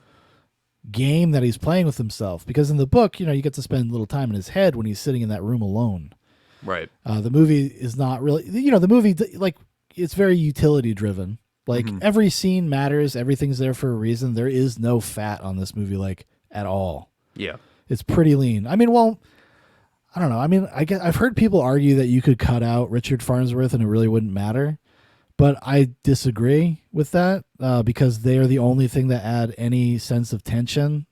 Speaker 1: game that he's playing with himself. Because in the book, you get to spend a little time in his head when he's sitting in that room alone.
Speaker 2: Right.
Speaker 1: The movie is not really, the movie it's very utility driven. Like every scene matters. Everything's there for a reason. There is no fat on this movie, at all.
Speaker 2: Yeah.
Speaker 1: It's pretty lean. I mean, well, I don't know. I mean, I've heard people argue that you could cut out Richard Farnsworth and it really wouldn't matter. But I disagree with that because they are the only thing that add any sense of tension.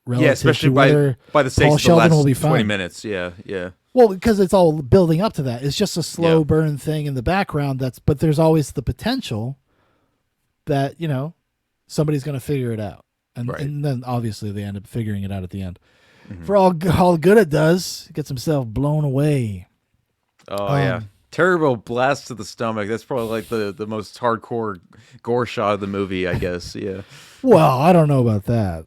Speaker 2: Yeah, especially by the stakes of the last 20 minutes. Yeah, yeah.
Speaker 1: Well, because it's all building up to that. It's just a slow burn thing in the background. But there's always the potential that somebody's going to figure it out, and then obviously they end up figuring it out at the end. For all good it does, he gets himself blown away.
Speaker 2: Oh yeah, terrible blast to the stomach. That's probably like the most hardcore gore shot of the movie, I guess. Yeah.
Speaker 1: Well, I don't know about that.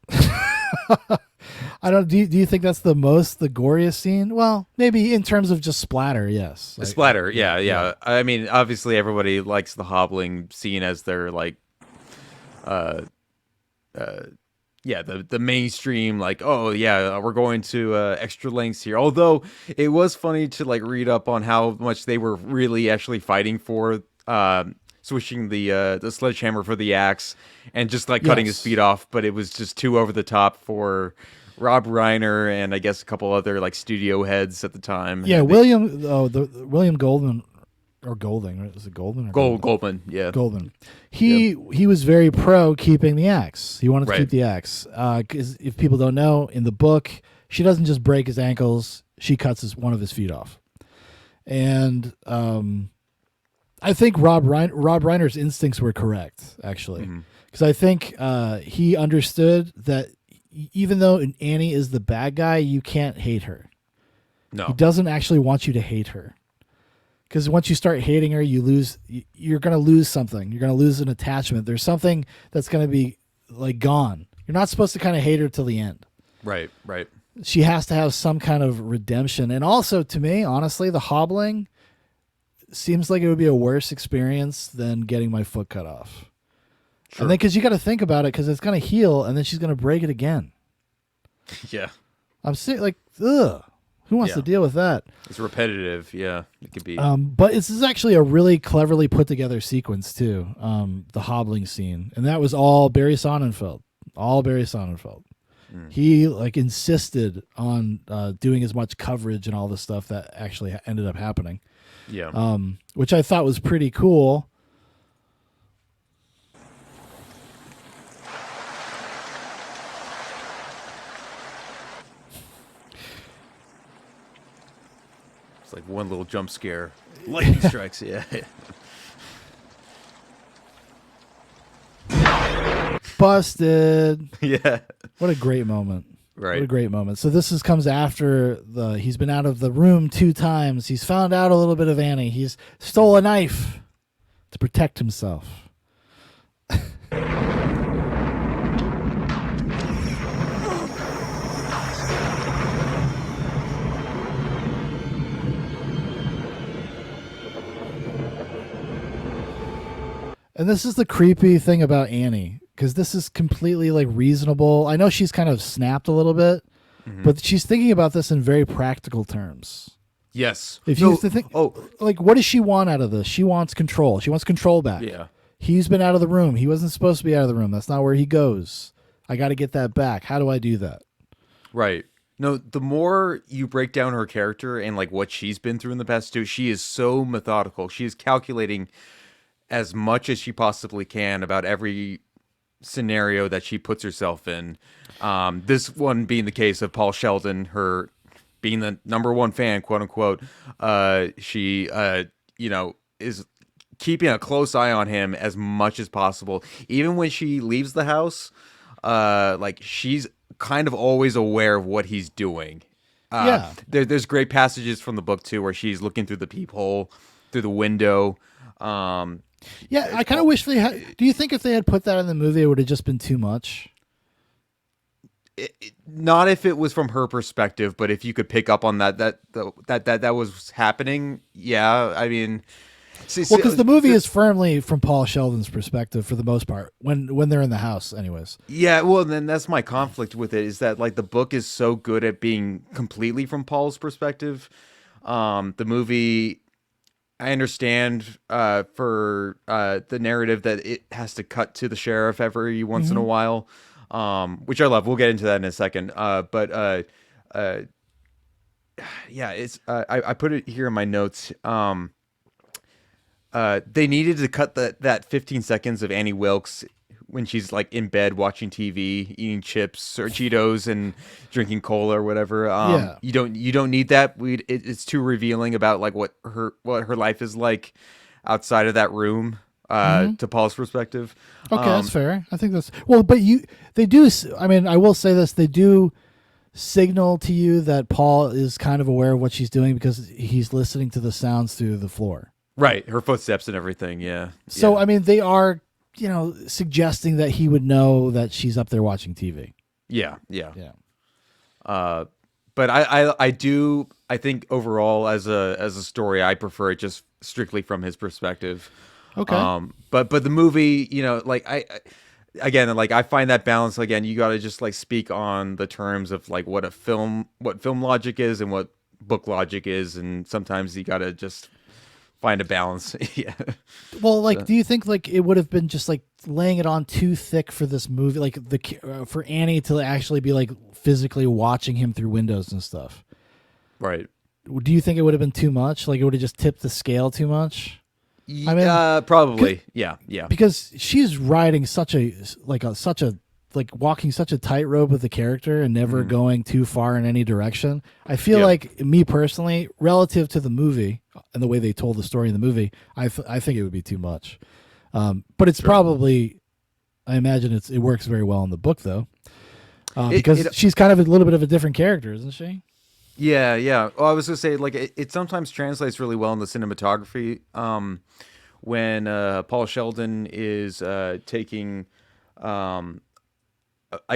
Speaker 1: I don't. Do you think that's the goriest scene? Well, maybe in terms of just splatter, yes.
Speaker 2: Splatter, yeah. I mean, obviously everybody likes the hobbling scene as their the mainstream, we're going to extra lengths here. Although it was funny to read up on how much they were really actually fighting for switching the sledgehammer for the axe and just cutting his feet off, but it was just too over the top for Rob Reiner and I guess a couple other studio heads at the time.
Speaker 1: Yeah, William Goldman. Or Golding, right? Is it Goldman?
Speaker 2: Goldman, yeah.
Speaker 1: Goldman. He was very pro keeping the axe. He wanted to keep the axe. Because if people don't know, in the book, she doesn't just break his ankles, she cuts one of his feet off. And I think Rob Reiner's instincts were correct, actually. Because I think he understood that even though Annie is the bad guy, you can't hate her.
Speaker 2: No.
Speaker 1: He doesn't actually want you to hate her. Because once you start hating her, you're going to lose something. You're going to lose an attachment. There's something that's going to be gone. You're not supposed to kind of hate her till the end.
Speaker 2: Right.
Speaker 1: She has to have some kind of redemption. And also, to me, honestly, the hobbling seems like it would be a worse experience than getting my foot cut off. Sure. And then because you got to think about it, because it's going to heal, and then she's going to break it again.
Speaker 2: Yeah.
Speaker 1: I'm saying, ugh. Who wants to deal with that?
Speaker 2: It's repetitive, yeah. It could be.
Speaker 1: But this is actually a really cleverly put together sequence too. The hobbling scene, and that was all Barry Sonnenfeld. He insisted on doing as much coverage and all the stuff that actually ended up happening.
Speaker 2: Yeah.
Speaker 1: Which I thought was pretty cool.
Speaker 2: One little jump scare, lightning strikes. Yeah.
Speaker 1: busted.
Speaker 2: Yeah.
Speaker 1: What a great moment.
Speaker 2: Right.
Speaker 1: What a great moment. So comes after he's been out of the room 2 times. He's found out a little bit of Annie. He's stole a knife to protect himself. And this is the creepy thing about Annie, because this is completely like reasonable. I know she's kind of snapped a little bit, but she's thinking about this in very practical terms.
Speaker 2: Yes.
Speaker 1: If you have to think, like, what does she want out of this? She wants control. She wants control back.
Speaker 2: Yeah.
Speaker 1: He's been out of the room. He wasn't supposed to be out of the room. That's not where he goes. I got to get that back. How do I do that?
Speaker 2: Right. No, the more you break down her character and like what she's been through in the past too, she is so methodical. She is calculating as much as she possibly can about every scenario that she puts herself in. This one being the case of Paul Sheldon, her being the #1 fan, quote unquote. She, is keeping a close eye on him as much as possible. Even when she leaves the house, she's kind of always aware of what he's doing. There's great passages from the book too, where she's looking through the peephole, through the window.
Speaker 1: I kind of wish they had. Do you think if they had put that in the movie, it would have just been too much?
Speaker 2: Not if it was from her perspective, but if you could pick up on that was happening. Yeah, I mean,
Speaker 1: because the movie is firmly from Paul Sheldon's perspective for the most part when they're in the house, anyways.
Speaker 2: Yeah, well, then that's my conflict with it, is that like the book is so good at being completely from Paul's perspective. The movie, I understand for the narrative that it has to cut to the sheriff every once in a while, which I love. We'll get into that in a second. It's I put it here in my notes. They needed to cut that 15 seconds of Annie Wilkes when she's like in bed watching TV, eating chips or Cheetos and drinking cola or whatever. You don't need that. It's too revealing about like what her life is like outside of that room. To Paul's perspective.
Speaker 1: Okay, that's fair. I think that's well, but they do. I mean, I will say this: they do signal to you that Paul is kind of aware of what she's doing because he's listening to the sounds through the floor.
Speaker 2: Right, her footsteps and everything. Yeah.
Speaker 1: So I mean, they are suggesting that he would know that she's up there watching TV.
Speaker 2: Yeah. But I think overall as a story, I prefer it just strictly from his perspective.
Speaker 1: Okay.
Speaker 2: But the movie, I find that balance again. You got to just like speak on the terms of like what film logic is and what book logic is, and sometimes you got to just find a balance. Yeah.
Speaker 1: Well, do you think like it would have been just like laying it on too thick for this movie, like for Annie to actually be like physically watching him through windows and stuff?
Speaker 2: Right.
Speaker 1: Do you think it would have been too much? Like it would have just tipped the scale too much?
Speaker 2: I mean, probably. Yeah.
Speaker 1: Because she's riding walking such a tightrope with the character and never going too far in any direction. I feel like me personally, relative to the movie and the way they told the story in the movie, I think it would be too much. But it's probably, I imagine it works very well in the book though, because she's kind of a little bit of a different character, isn't she?
Speaker 2: Yeah. Well, I was gonna say like it sometimes translates really well in the cinematography. When Paul Sheldon is taking, I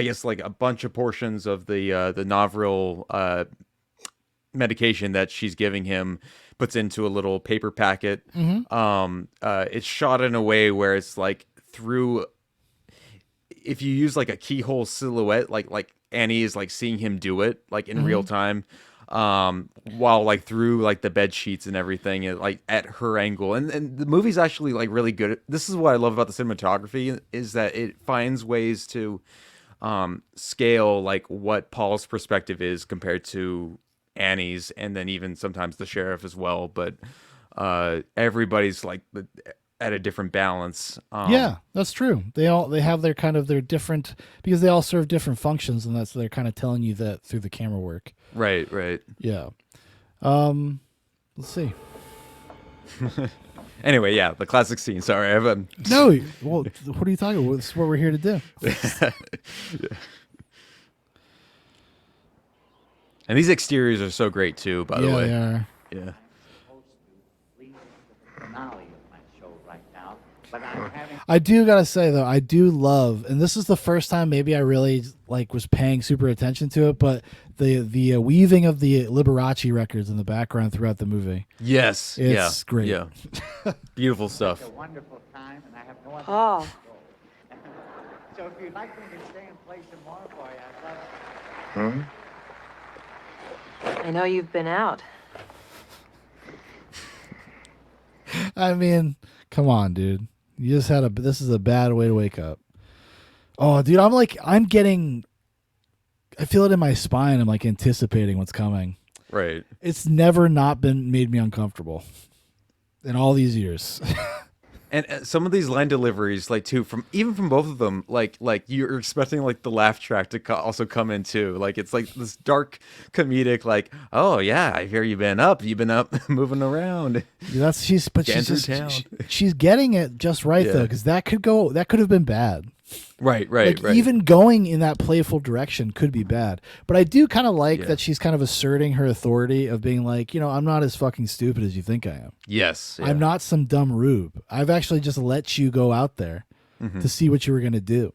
Speaker 2: guess like a bunch of portions of the Novril medication that she's giving him, puts into a little paper packet. It's shot in a way where it's like through. If you use like a keyhole silhouette, like Annie is like seeing him do it like in real time, while like through like the bed sheets and everything, like at her angle. And the movie's actually like really good. This is what I love about the cinematography, is that it finds ways to scale like what Paul's perspective is compared to Annie's, and then even sometimes the sheriff as well. But everybody's like at a different balance.
Speaker 1: Yeah, that's true. They have their kind of their different, because they all serve different functions, and they're kind of telling you that through the camera work.
Speaker 2: Right.
Speaker 1: Yeah. Let's see.
Speaker 2: Anyway, yeah, the classic scene. Sorry, I have a
Speaker 1: No, well, what are you talking about? This is what we're here to do.
Speaker 2: And these exteriors are so great too, by the way.
Speaker 1: They are.
Speaker 2: Yeah.
Speaker 1: I do gotta say though, I do love, and this is the first time maybe I really like was paying super attention to it, but the weaving of the Liberace records in the background throughout the movie.
Speaker 2: Yes.
Speaker 1: It's great.
Speaker 2: Yeah. Beautiful stuff.
Speaker 7: Paul.
Speaker 10: So if you'd like me to stay and play some more for you, I'd love
Speaker 7: I know you've been out.
Speaker 1: I mean, come on, dude. You just had this is a bad way to wake up. Oh, dude, I feel it in my spine. I'm like anticipating what's coming.
Speaker 2: Right.
Speaker 1: It's never not made me uncomfortable in all these years.
Speaker 2: And some of these line deliveries, like too, from both of them, like you're expecting like the laugh track to also come in too. Like it's like this dark comedic, like, oh yeah, I hear you've been up, moving around.
Speaker 1: Yeah, she's getting it just right though, because that could have been bad.
Speaker 2: Right.
Speaker 1: Even going in that playful direction could be bad. But I do kind of like that she's kind of asserting her authority of being like, I'm not as fucking stupid as you think I am.
Speaker 2: Yes. Yeah.
Speaker 1: I'm not some dumb rube. I've actually just let you go out there to see what you were going to do.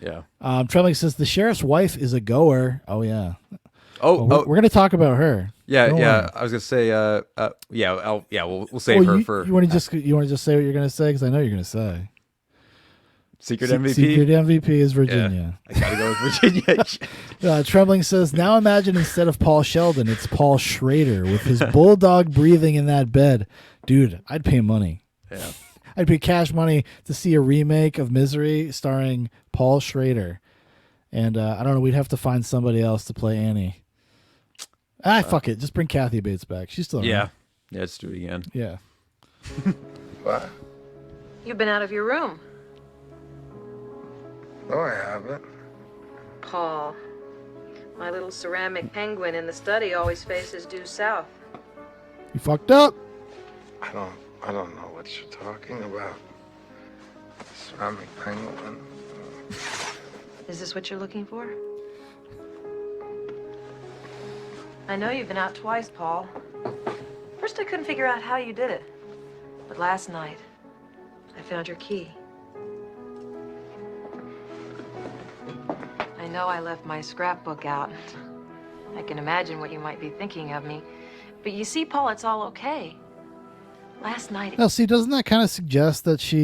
Speaker 2: Yeah.
Speaker 1: Trembling says the sheriff's wife is a goer. Oh, yeah.
Speaker 2: We're
Speaker 1: going to talk about her.
Speaker 2: Yeah,
Speaker 1: Don't
Speaker 2: yeah.
Speaker 1: worry.
Speaker 2: I was gonna say, we'll save her for.
Speaker 1: You want to just say what you're going to say, because I know you're going to say.
Speaker 2: Secret MVP?
Speaker 1: Secret MVP is Virginia.
Speaker 2: Yeah, I gotta go with Virginia.
Speaker 1: Trembling says, now imagine instead of Paul Sheldon, it's Paul Schrader with his bulldog breathing in that bed. Dude, I'd pay money.
Speaker 2: Yeah.
Speaker 1: I'd pay cash money to see a remake of Misery starring Paul Schrader. And I don't know, we'd have to find somebody else to play Annie. Fuck it. Just bring Kathy Bates back. She's still around.
Speaker 2: Yeah, let's do it again.
Speaker 1: Yeah.
Speaker 8: What?
Speaker 7: You've been out of your room.
Speaker 8: No, I haven't.
Speaker 7: Paul. My little ceramic penguin in the study always faces due south.
Speaker 1: You fucked up.
Speaker 8: I don't know what you're talking about. Ceramic penguin.
Speaker 7: Is this what you're looking for? I know you've been out twice, Paul. First, I couldn't figure out how you did it. But last night, I found your key. I know I left my scrapbook out. I can imagine what you might be thinking of me. But you see, Paul, it's all okay. Last night...
Speaker 1: Now, see, doesn't that kind of suggest that do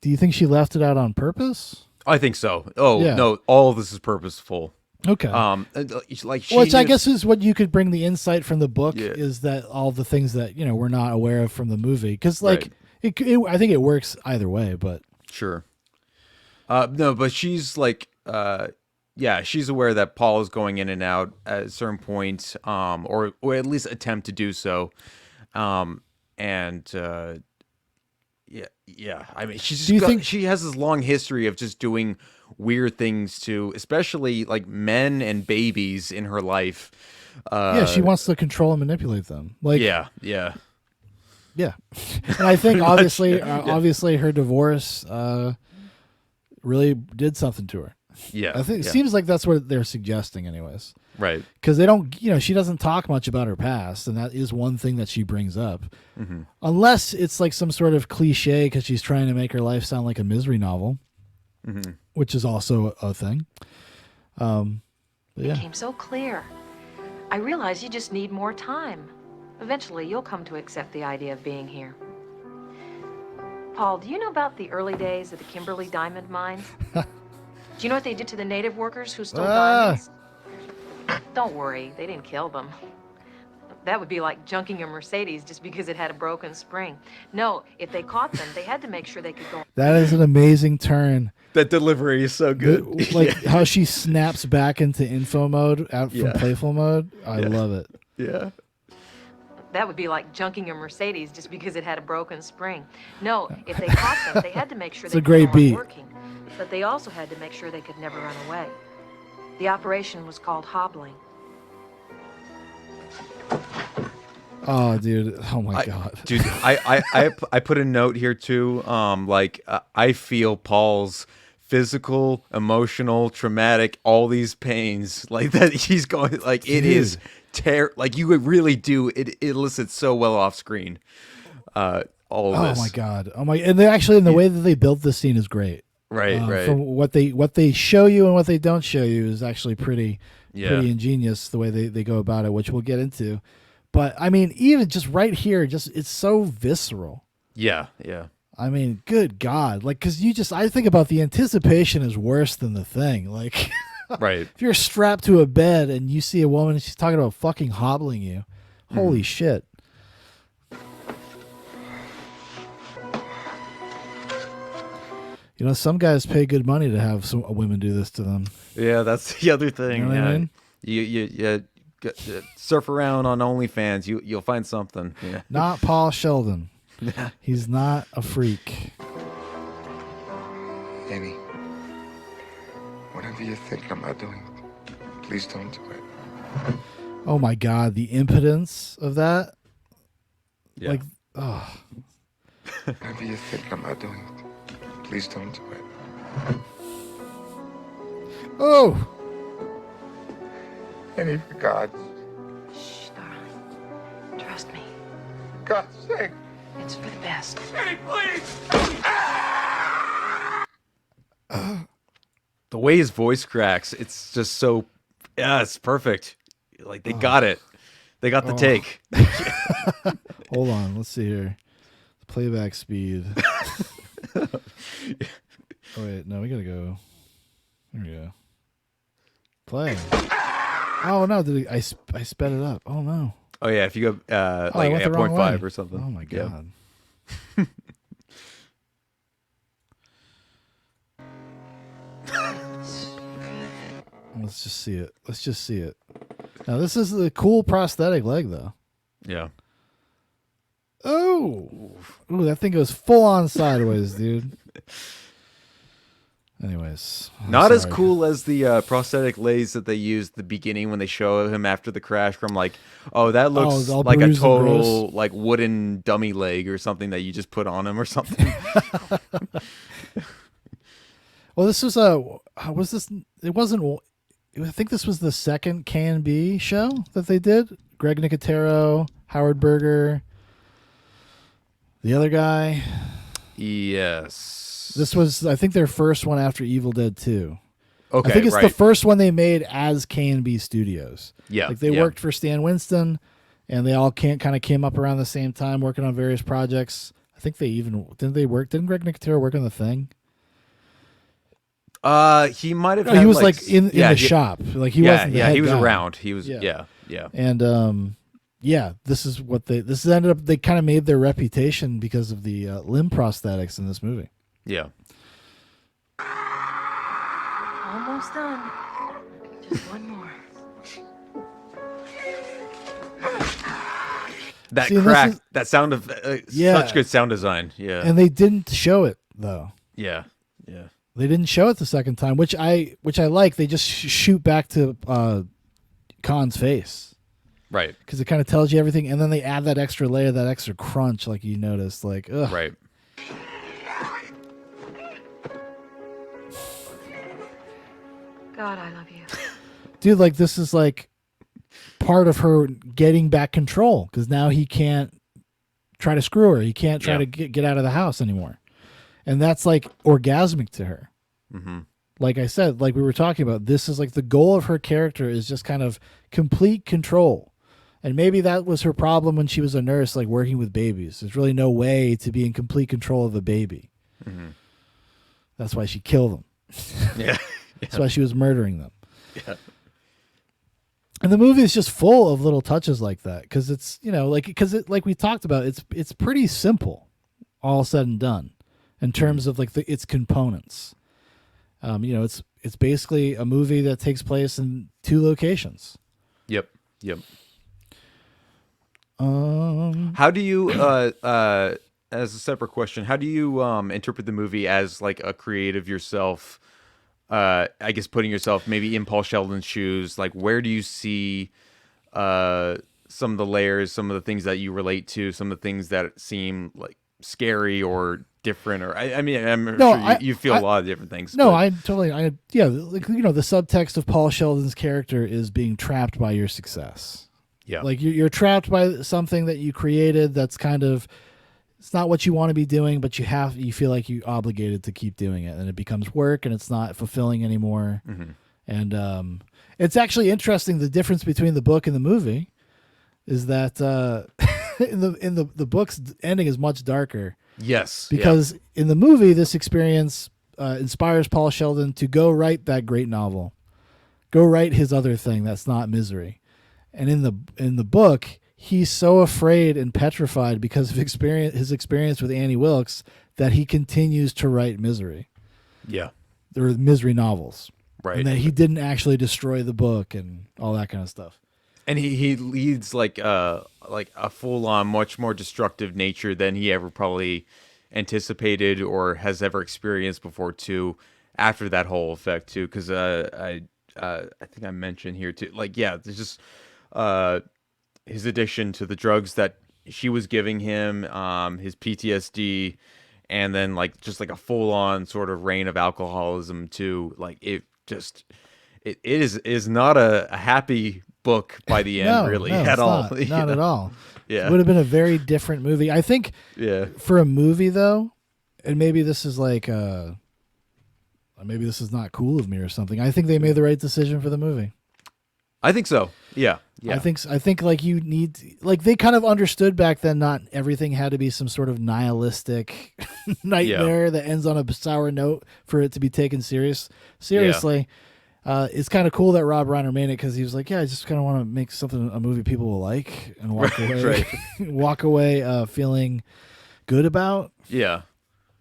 Speaker 1: you think she left it out on purpose?
Speaker 2: I think so. Oh,
Speaker 1: Yeah.
Speaker 2: no, all of this is purposeful.
Speaker 1: Okay. Which I guess is what you could bring the insight from the book is that all the things that, we're not aware of from the movie. Because, I think it works either way, but...
Speaker 2: Sure. No, but she's like... she's aware that Paul is going in and out at a certain point, or at least attempt to do so, I mean, she has this long history of just doing weird things to, especially like men and babies in her life.
Speaker 1: She wants to control and manipulate them.
Speaker 2: Yeah.
Speaker 1: And I think obviously her divorce really did something to her.
Speaker 2: Yeah,
Speaker 1: I think it seems like that's what they're suggesting, anyways.
Speaker 2: Right.
Speaker 1: Because they don't, she doesn't talk much about her past, and that is one thing that she brings up.
Speaker 2: Mm-hmm.
Speaker 1: Unless it's like some sort of cliche because she's trying to make her life sound like a misery novel, which is also a thing. It
Speaker 7: became so clear. I realize you just need more time. Eventually, you'll come to accept the idea of being here. Paul, do you know about the early days of the Kimberley diamond mines? Do you know what they did to the native workers who stole diamonds? Don't worry, they didn't kill them. That would be like junking a Mercedes just because it had a broken spring. No, if they caught them, they had to make sure they could go.
Speaker 1: That is an amazing turn.
Speaker 2: That delivery is so good.
Speaker 1: How she snaps back into info mode out from playful mode. I love it.
Speaker 2: Yeah.
Speaker 7: That would be like junking a Mercedes just because it had a broken spring. No, if they caught them, they had to make sure they could go on working. But they also had to make sure they could never run away. The operation was called hobbling.
Speaker 1: Oh, dude. Oh my god.
Speaker 2: Dude, I put a note here too. I feel Paul's physical, emotional, traumatic, all these pains like that he's going like it is like you would really do it elicits so well off screen. All of this.
Speaker 1: Oh my god. Oh my, and they actually, in the way that they built this scene is great.
Speaker 2: Right.
Speaker 1: From what they show you and what they don't show you is actually pretty ingenious the way they go about it, which we'll get into. But I mean, even just right here, it's so visceral.
Speaker 2: Yeah.
Speaker 1: I mean, good God. Like, because I think about the anticipation is worse than the thing. Like,
Speaker 2: right.
Speaker 1: If you're strapped to a bed and you see a woman and she's talking about fucking hobbling you, holy shit. You know, some guys pay good money to have some women do this to them.
Speaker 2: Yeah, that's the other thing.
Speaker 1: You know what I mean?
Speaker 2: You surf around on OnlyFans. You'll find something. Yeah.
Speaker 1: Not Paul Sheldon. He's not a freak.
Speaker 11: Danny, whatever you're thinking about doing, please don't do it.
Speaker 1: Oh my God, the impotence of that.
Speaker 2: Yeah.
Speaker 1: Like, oh.
Speaker 11: Whatever you're thinking about doing, please don't do it.
Speaker 1: Oh.
Speaker 11: Danny, for God's
Speaker 7: Shh, darling. Trust me.
Speaker 11: God's sake.
Speaker 7: It's for the best.
Speaker 11: Danny, please.
Speaker 2: The way his voice cracks, it's just so, it's perfect. Like they got it. They got the take.
Speaker 1: Hold on. Let's see here. Playback speed. Oh, wait. No, we got to go. There we go. Play. Oh, no. I sped it up. Oh, no.
Speaker 2: Oh, yeah. If you go like 0.5 or something.
Speaker 1: Oh, my God. Let's just see it. Now, this is the cool prosthetic leg, though.
Speaker 2: Yeah.
Speaker 1: Oh. Ooh, that thing goes full on sideways, dude. Anyways.
Speaker 2: Not as cool as the prosthetic legs that they used at the beginning when they show him after the crash. From like, oh, that looks like a total like wooden dummy leg or something that you just put on him or something.
Speaker 1: Well, this was was this? It wasn't. I think this was the second K&B show that they did. Greg Nicotero, Howard Berger, the other guy.
Speaker 2: Yes.
Speaker 1: This was, I think, their first one after Evil Dead 2.
Speaker 2: Okay,
Speaker 1: I think it's the first one they made as K&B Studios.
Speaker 2: Yeah.
Speaker 1: Like they worked for Stan Winston, and they all kind of came up around the same time working on various projects. I think they even, didn't Greg Nicotero work on The Thing?
Speaker 2: He might have.
Speaker 1: No, he was like in the shop. Like he wasn't the head
Speaker 2: he was
Speaker 1: guy.
Speaker 2: around. He was yeah.
Speaker 1: And this is what this ended up. They kind of made their reputation because of the limb prosthetics in this movie.
Speaker 2: Yeah.
Speaker 7: Almost done. Just one more.
Speaker 2: That
Speaker 1: See,
Speaker 2: crack, that sound of such good sound design. Yeah.
Speaker 1: And they didn't show it though.
Speaker 2: Yeah.
Speaker 1: They didn't show it the second time, which I like. They just shoot back to Khan's face.
Speaker 2: Right.
Speaker 1: Because it kind of tells you everything, and then they add that extra layer, that extra crunch, like you noticed. Like, ugh.
Speaker 2: Right.
Speaker 7: God, I love you.
Speaker 1: Dude, like this is like part of her getting back control, because now he can't try to screw her. He can't try to get out of the house anymore. And that's like orgasmic to her.
Speaker 2: Mm-hmm.
Speaker 1: Like I said, like we were talking about, this is like the goal of her character is just kind of complete control. And maybe that was her problem when she was a nurse, like working with babies. There's really no way to be in complete control of a baby.
Speaker 2: Mm-hmm.
Speaker 1: That's why she killed them.
Speaker 2: Yeah.
Speaker 1: That's why she was murdering them.
Speaker 2: Yeah.
Speaker 1: And the movie is just full of little touches like that. Cause it's, like we talked about, it's pretty simple, all said and done. In terms of like its components, it's basically a movie that takes place in 2 locations.
Speaker 2: Yep.
Speaker 1: Um,
Speaker 2: How do you, as a separate question, how do you interpret the movie as like a creative yourself? I guess putting yourself maybe in Paul Sheldon's shoes. Like, where do you see some of the layers, some of the things that you relate to, some of the things that seem like scary or different, or I mean, I'm sure you feel a lot of different things.
Speaker 1: No,
Speaker 2: but,
Speaker 1: yeah, like, the subtext of Paul Sheldon's character is being trapped by your success.
Speaker 2: Yeah.
Speaker 1: Like you're trapped by something that you created that's kind of, it's not what you want to be doing, but you feel like you're obligated to keep doing it, and it becomes work, and it's not fulfilling anymore.
Speaker 2: Mhm.
Speaker 1: And it's actually interesting, the difference between the book and the movie is that in the book's ending is much darker.
Speaker 2: Yes.
Speaker 1: Because in the movie, this experience inspires Paul Sheldon to go write that great novel, go write his other thing that's not Misery. And in the book, he's so afraid and petrified because of his experience with Annie Wilkes that he continues to write Misery.
Speaker 2: Yeah.
Speaker 1: There are Misery novels.
Speaker 2: Right.
Speaker 1: And that he didn't actually destroy the book and all that kind of stuff.
Speaker 2: And he leads like a full-on, much more destructive nature than he ever probably anticipated or has ever experienced before too, after that whole effect too. Because I think I mentioned here too, like, yeah, there's just his addiction to the drugs that she was giving him, his PTSD, and then like just like a full-on sort of reign of alcoholism too. Like it is not a happy book by the end, really, at all.
Speaker 1: Not at all.
Speaker 2: Yeah.
Speaker 1: It would have been a very different movie. I think for a movie though, and maybe this is like maybe this is not cool of me or something. I think they made the right decision for the movie.
Speaker 2: I think so. Yeah. Yeah.
Speaker 1: I think like you need, like, they kind of understood back then not everything had to be some sort of nihilistic nightmare that ends on a sour note for it to be taken seriously. It's kind of cool that Rob Reiner made it, because he was like, yeah, I just kind of want to make a movie people will like and walk away, walk away feeling good about.
Speaker 2: Yeah.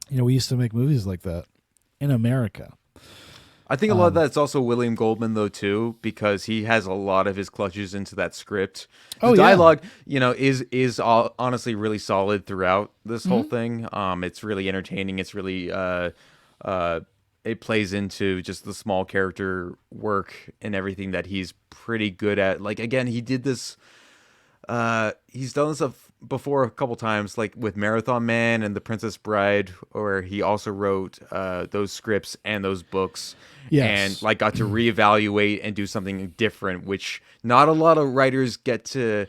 Speaker 1: We used to make movies like that in America.
Speaker 2: I think a lot of that's also William Goldman, though, too, because he has a lot of his clutches into that script. The dialogue, is honestly really solid throughout this whole thing. It's really entertaining. It's really it plays into just the small character work and everything that he's pretty good at. Like, again, he did this. He's done this before a couple times, like with Marathon Man and The Princess Bride, where he also wrote those scripts and those books.
Speaker 1: Yes.
Speaker 2: And like got to reevaluate and do something different, which not a lot of writers get to.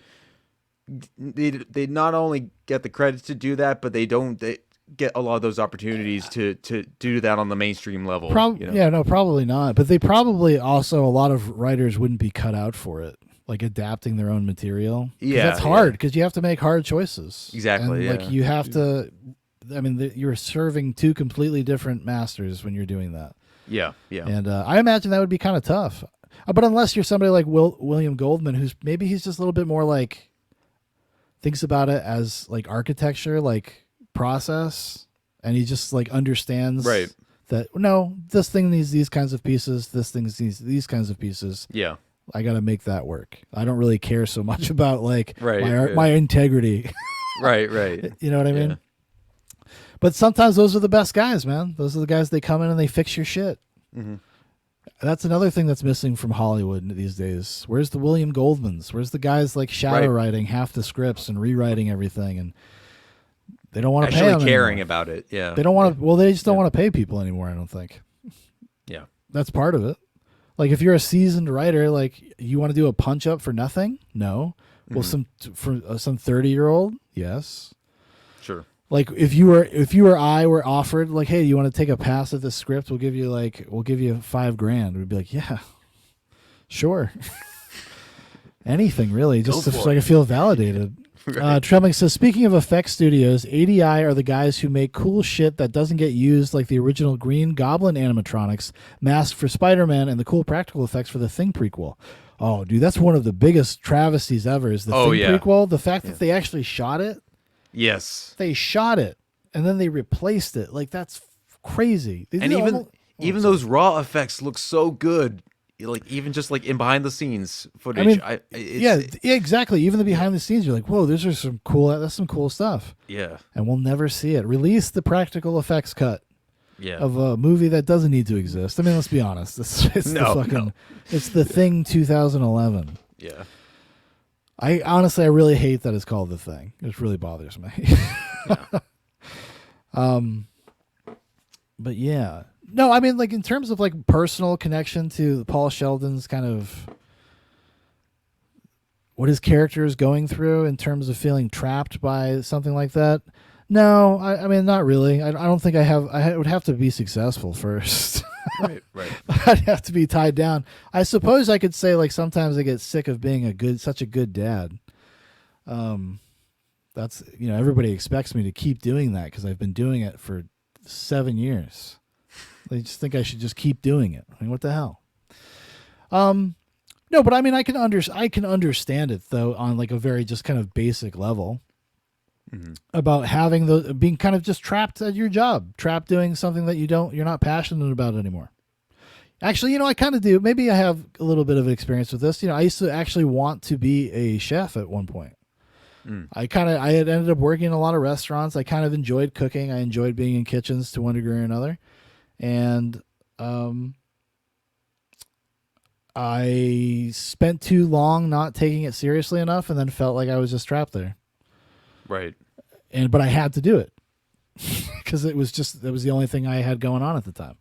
Speaker 2: They not only get the credit to do that, but they get a lot of those opportunities to do that on the mainstream level.
Speaker 1: Yeah, no, probably not. But they probably also, a lot of writers wouldn't be cut out for it, like adapting their own material.
Speaker 2: Yeah,
Speaker 1: that's hard, because you have to make hard choices.
Speaker 2: Exactly.
Speaker 1: And, like, you have to. I mean, you're serving two completely different masters when you're doing that.
Speaker 2: Yeah, yeah.
Speaker 1: And I imagine that would be kind of tough. But unless you're somebody like William Goldman, who's maybe he's just a little bit more like, thinks about it as like architecture, like process, and he just like understands that, no, this thing needs these kinds of pieces, this thing needs these kinds of pieces.
Speaker 2: Yeah.
Speaker 1: I got to make that work. I don't really care so much about like
Speaker 2: my
Speaker 1: my integrity.
Speaker 2: Right.
Speaker 1: You know what I mean? Yeah. But sometimes those are the best guys, man. Those are the guys, they come in and they fix your shit.
Speaker 2: Mm-hmm.
Speaker 1: That's another thing that's missing from Hollywood these days. Where's the William Goldmans? Where's the guys like shadow writing half the scripts and rewriting everything? And they don't want to pay them
Speaker 2: caring
Speaker 1: anymore.
Speaker 2: about it. Yeah.
Speaker 1: They don't want to. Well, they just don't want to pay people anymore, I don't think.
Speaker 2: Yeah.
Speaker 1: That's part of it. Like, if you're a seasoned writer, like, you want to do a punch up for nothing? No. Well, some 30-year-old, yes.
Speaker 2: Sure.
Speaker 1: Like, if you or I were offered, like, hey, you want to take a pass at this script? We'll give you $5,000. We'd be like, yeah, sure. Anything, really, just so I can feel validated. Trembling says, speaking of effects studios, ADI are the guys who make cool shit that doesn't get used, like the original Green Goblin animatronics, Mask for Spider-Man, and the cool practical effects for the Thing prequel. Oh, dude, that's one of the biggest travesties ever, is the Thing prequel. The fact that they actually shot it.
Speaker 2: Yes.
Speaker 1: They shot it, and then they replaced it. Like, that's crazy.
Speaker 2: And even those raw effects look so good. Like, even just like in behind the scenes footage.
Speaker 1: I mean, exactly. Even the behind the scenes, you're like, whoa, that's some cool stuff.
Speaker 2: Yeah.
Speaker 1: And we'll never see it. Release the practical effects cut.
Speaker 2: Yeah.
Speaker 1: Of a movie that doesn't need to exist. I mean, let's be honest. It's the Thing 2011.
Speaker 2: Yeah.
Speaker 1: I honestly, I really hate that it's called The Thing. It really bothers me. But yeah, no, I mean, like in terms of like personal connection to Paul Sheldon's kind of what his character is going through in terms of feeling trapped by something like that. No, I mean, not really. I don't think I have. I would have to be successful first.
Speaker 2: Right.
Speaker 1: I'd have to be tied down. I suppose I could say like sometimes I get sick of being such a good dad. That's everybody expects me to keep doing that because I've been doing it for 7 years. They just think I should just keep doing it. I mean, what the hell? No, but I mean, I can understand it though on like a very just kind of basic level. Mm-hmm. About being kind of just trapped at your job, trapped doing something that you're not passionate about anymore. Actually, I kind of do. Maybe I have a little bit of experience with this. I used to actually want to be a chef at one point. I had ended up working in a lot of restaurants. I kind of enjoyed cooking. I enjoyed being in kitchens to one degree or another. And I spent too long not taking it seriously enough and then felt like I was just trapped there.
Speaker 2: Right.
Speaker 1: But I had to do it because it was the only thing I had going on at the time.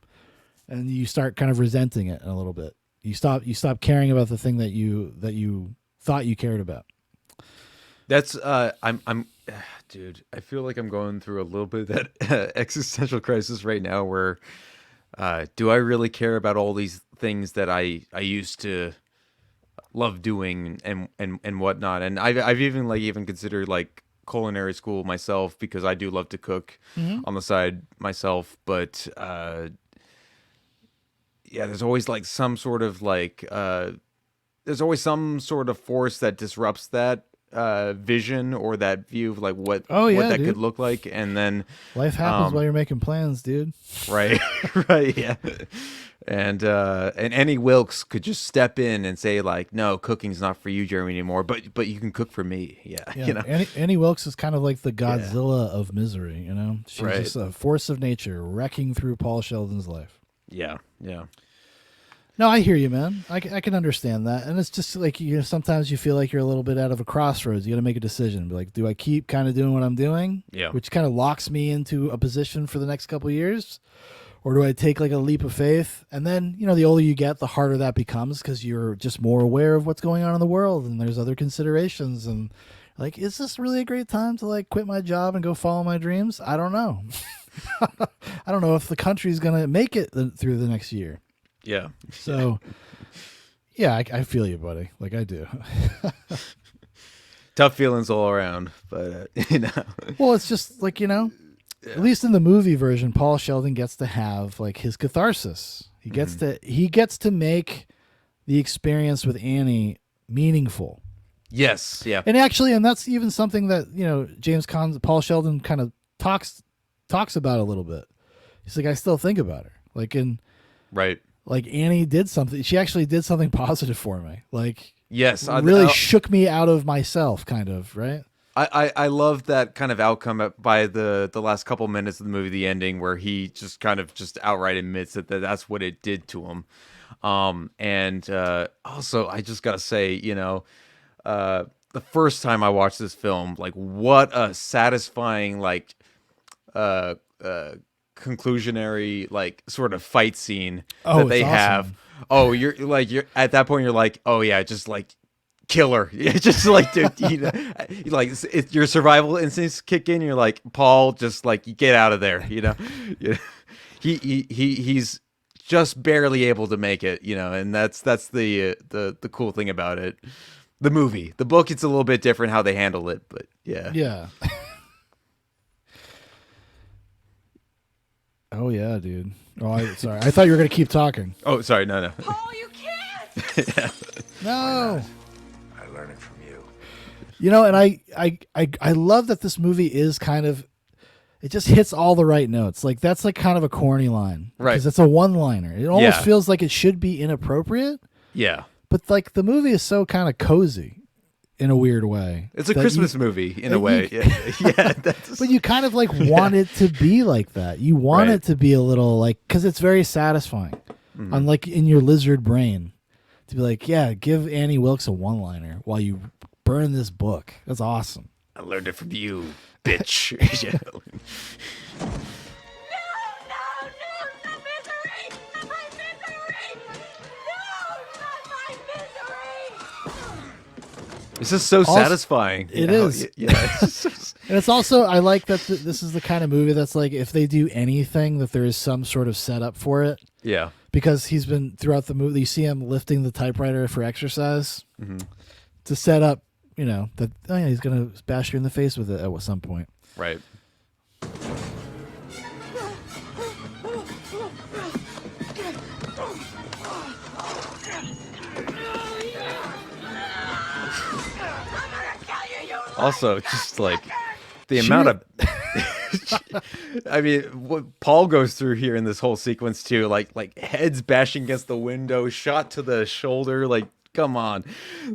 Speaker 1: And you start kind of resenting it a little bit. You stop caring about the thing that you thought you cared about.
Speaker 2: That's dude, I feel like I'm going through a little bit of that existential crisis right now where do I really care about all these things that I used to love doing and whatnot? And I've even considered like culinary school myself because I do love to cook on the side myself, but there's always like some sort of there's always some sort of force that disrupts that vision or that view of like what that could look like, and then
Speaker 1: life happens while you're making plans, dude.
Speaker 2: Right. Yeah. And Annie Wilkes could just step in and say like, no, cooking's not for you, Jeremy, anymore, but you can cook for me. Yeah.
Speaker 1: Annie Wilkes is kind of like the Godzilla of Misery, She's
Speaker 2: right.
Speaker 1: just a force of nature wrecking through Paul Sheldon's life.
Speaker 2: Yeah.
Speaker 1: No, I hear you, man. I can understand that. And it's just like, sometimes you feel like you're a little bit out of a crossroads. You got to make a decision. Be like, do I keep kind of doing what I'm doing?
Speaker 2: Yeah.
Speaker 1: Which kind of locks me into a position for the next couple of years? Or do I take like a leap of faith? And then, the older you get, the harder that becomes because you're just more aware of what's going on in the world and there's other considerations. And like, is this really a great time to like quit my job and go follow my dreams? I don't know. I don't know if the country's going to make it through the next year.
Speaker 2: Yeah.
Speaker 1: So, yeah, I feel you, buddy. Like I do.
Speaker 2: Tough feelings all around, but
Speaker 1: Well, it's just like at least in the movie version, Paul Sheldon gets to have like his catharsis. He gets to make the experience with Annie meaningful.
Speaker 2: Yes. Yeah.
Speaker 1: And that's even something that Paul Sheldon kind of talks about a little bit. He's like, I still think about her.
Speaker 2: Right.
Speaker 1: Like Annie did something. She actually did something positive for me. Like,
Speaker 2: yes,
Speaker 1: really shook me out of myself, kind of, right?
Speaker 2: I love that kind of outcome by the last couple minutes of the movie, the ending, where he just kind of just outright admits that's what it did to him. And also, I just gotta say, the first time I watched this film, like, what a satisfying conclusionary like sort of fight scene that they have.
Speaker 1: Awesome.
Speaker 2: Oh, you're at that point you're like, oh yeah, just like kill her. It's just like, dude, it's your survival instincts kick in. You're like, Paul, just like get out of there. He's just barely able to make it. And that's the cool thing about it. The movie, the book, it's a little bit different how they handle it, but yeah.
Speaker 1: Yeah. Oh yeah, dude. Oh, sorry. I thought you were gonna keep talking.
Speaker 2: Oh, sorry. No.
Speaker 9: Paul, you can't.
Speaker 2: Yeah.
Speaker 1: No.
Speaker 8: I learn it from you.
Speaker 1: And I love that this movie is kind of, it just hits all the right notes. Like that's like kind of a corny line,
Speaker 2: right?
Speaker 1: Because it's a one-liner. It almost feels like it should be inappropriate.
Speaker 2: Yeah.
Speaker 1: But like the movie is so kind of cozy. In a weird way.
Speaker 2: It's a Christmas movie in a way. Yeah.
Speaker 1: But you kind of like want it to be like that. You want it to be a little like, because it's very satisfying. Unlike in your lizard brain to be like, yeah, give Annie Wilkes a one-liner while you burn this book. That's awesome.
Speaker 2: I learned it from you, bitch. Yeah. This is so satisfying.
Speaker 1: It is.
Speaker 2: Yeah.
Speaker 1: And it's also, I like that this is the kind of movie that's like, if they do anything, that there is some sort of setup for it.
Speaker 2: Yeah.
Speaker 1: Because he's been, throughout the movie, you see him lifting the typewriter for exercise to set up, that, oh yeah, he's going to bash you in the face with it at some point.
Speaker 2: Right. Also, just like the amount of, I mean, what Paul goes through here in this whole sequence too, like heads bashing against the window, shot to the shoulder, like, come on,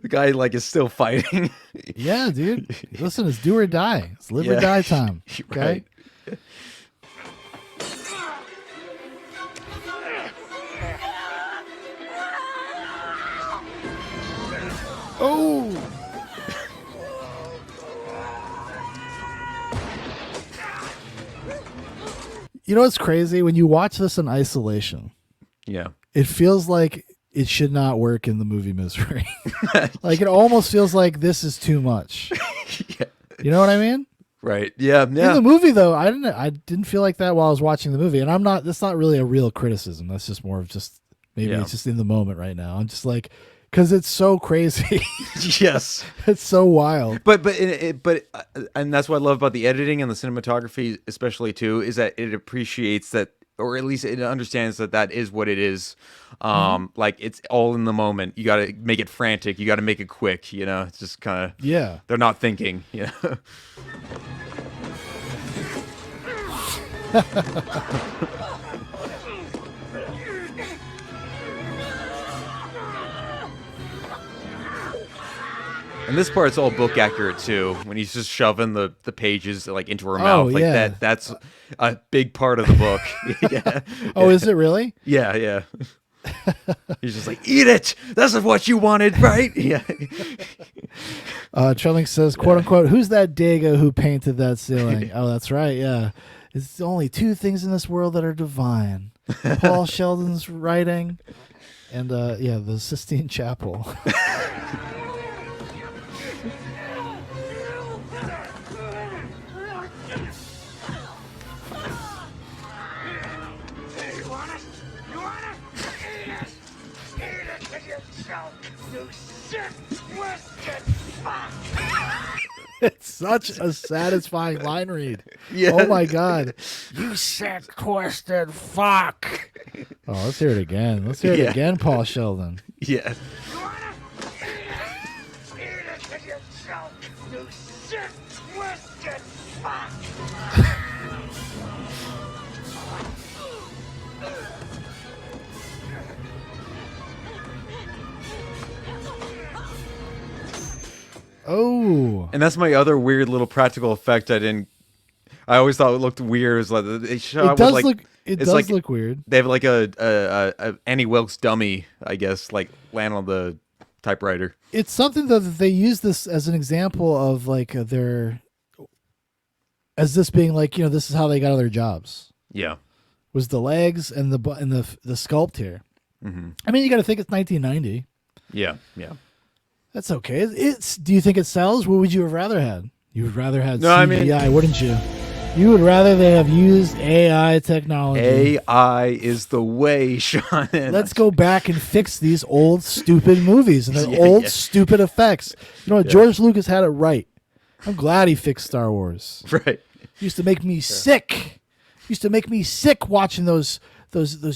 Speaker 2: the guy like is still fighting.
Speaker 1: Yeah, dude. Listen, it's do or die. It's live or die time. Okay.
Speaker 2: Right.
Speaker 1: Oh. You know what's crazy? When you watch this in isolation,
Speaker 2: yeah,
Speaker 1: it feels like it should not work in the movie Misery. Like it almost feels like this is too much.
Speaker 2: Yeah.
Speaker 1: You know what I mean?
Speaker 2: Right. Yeah. Yeah.
Speaker 1: In the movie though, I didn't feel like that while I was watching the movie. And that's not really a real criticism. That's just more of just maybe it's just in the moment right now. I'm just like, because it's so crazy.
Speaker 2: Yes,
Speaker 1: it's so wild.
Speaker 2: But and that's what I love about the editing and the cinematography, especially too, is that it appreciates that, or at least it understands that is what it is. Like it's all in the moment. You got to make it frantic. You got to make it quick. It's just kind of they're not thinking. And this part's all book accurate too. When he's just shoving the pages like into her mouth, like that's a big part of the book. Yeah.
Speaker 1: Oh, is it really?
Speaker 2: Yeah, yeah. He's just like, eat it. This is what you wanted, right? Yeah.
Speaker 1: Trelling says, "quote unquote," who's that Dago who painted that ceiling? Oh, that's right. Yeah, it's only two things in this world that are divine: Paul Sheldon's writing, and the Sistine Chapel. It's such a satisfying line read.
Speaker 2: Yeah.
Speaker 1: Oh my god. You sick, twisted fuck. Oh, let's hear it again. Let's hear it again, Paul Sheldon.
Speaker 2: Yeah.
Speaker 1: Oh.
Speaker 2: And that's my other weird little practical effect I always thought it looked weird. It was like
Speaker 1: it does look weird.
Speaker 2: They have like a Annie Wilkes dummy, I guess, like land on the typewriter.
Speaker 1: It's something though that they use this as an example of like as this being like, this is how they got their jobs.
Speaker 2: Yeah.
Speaker 1: Was the legs and the sculpt here.
Speaker 2: Mm-hmm.
Speaker 1: I mean, you got to think it's 1990.
Speaker 2: Yeah, yeah.
Speaker 1: That's okay. Do you think it sells? What would you have rather had? You would rather had CGI, wouldn't you? You would rather they have used AI technology.
Speaker 2: AI is the way, Shaun.
Speaker 1: Let's go back and fix these old stupid movies and their old stupid effects. You know what? George Lucas had it right. I'm glad he fixed Star Wars.
Speaker 2: Right.
Speaker 1: It used to make me sick. It used to make me sick watching those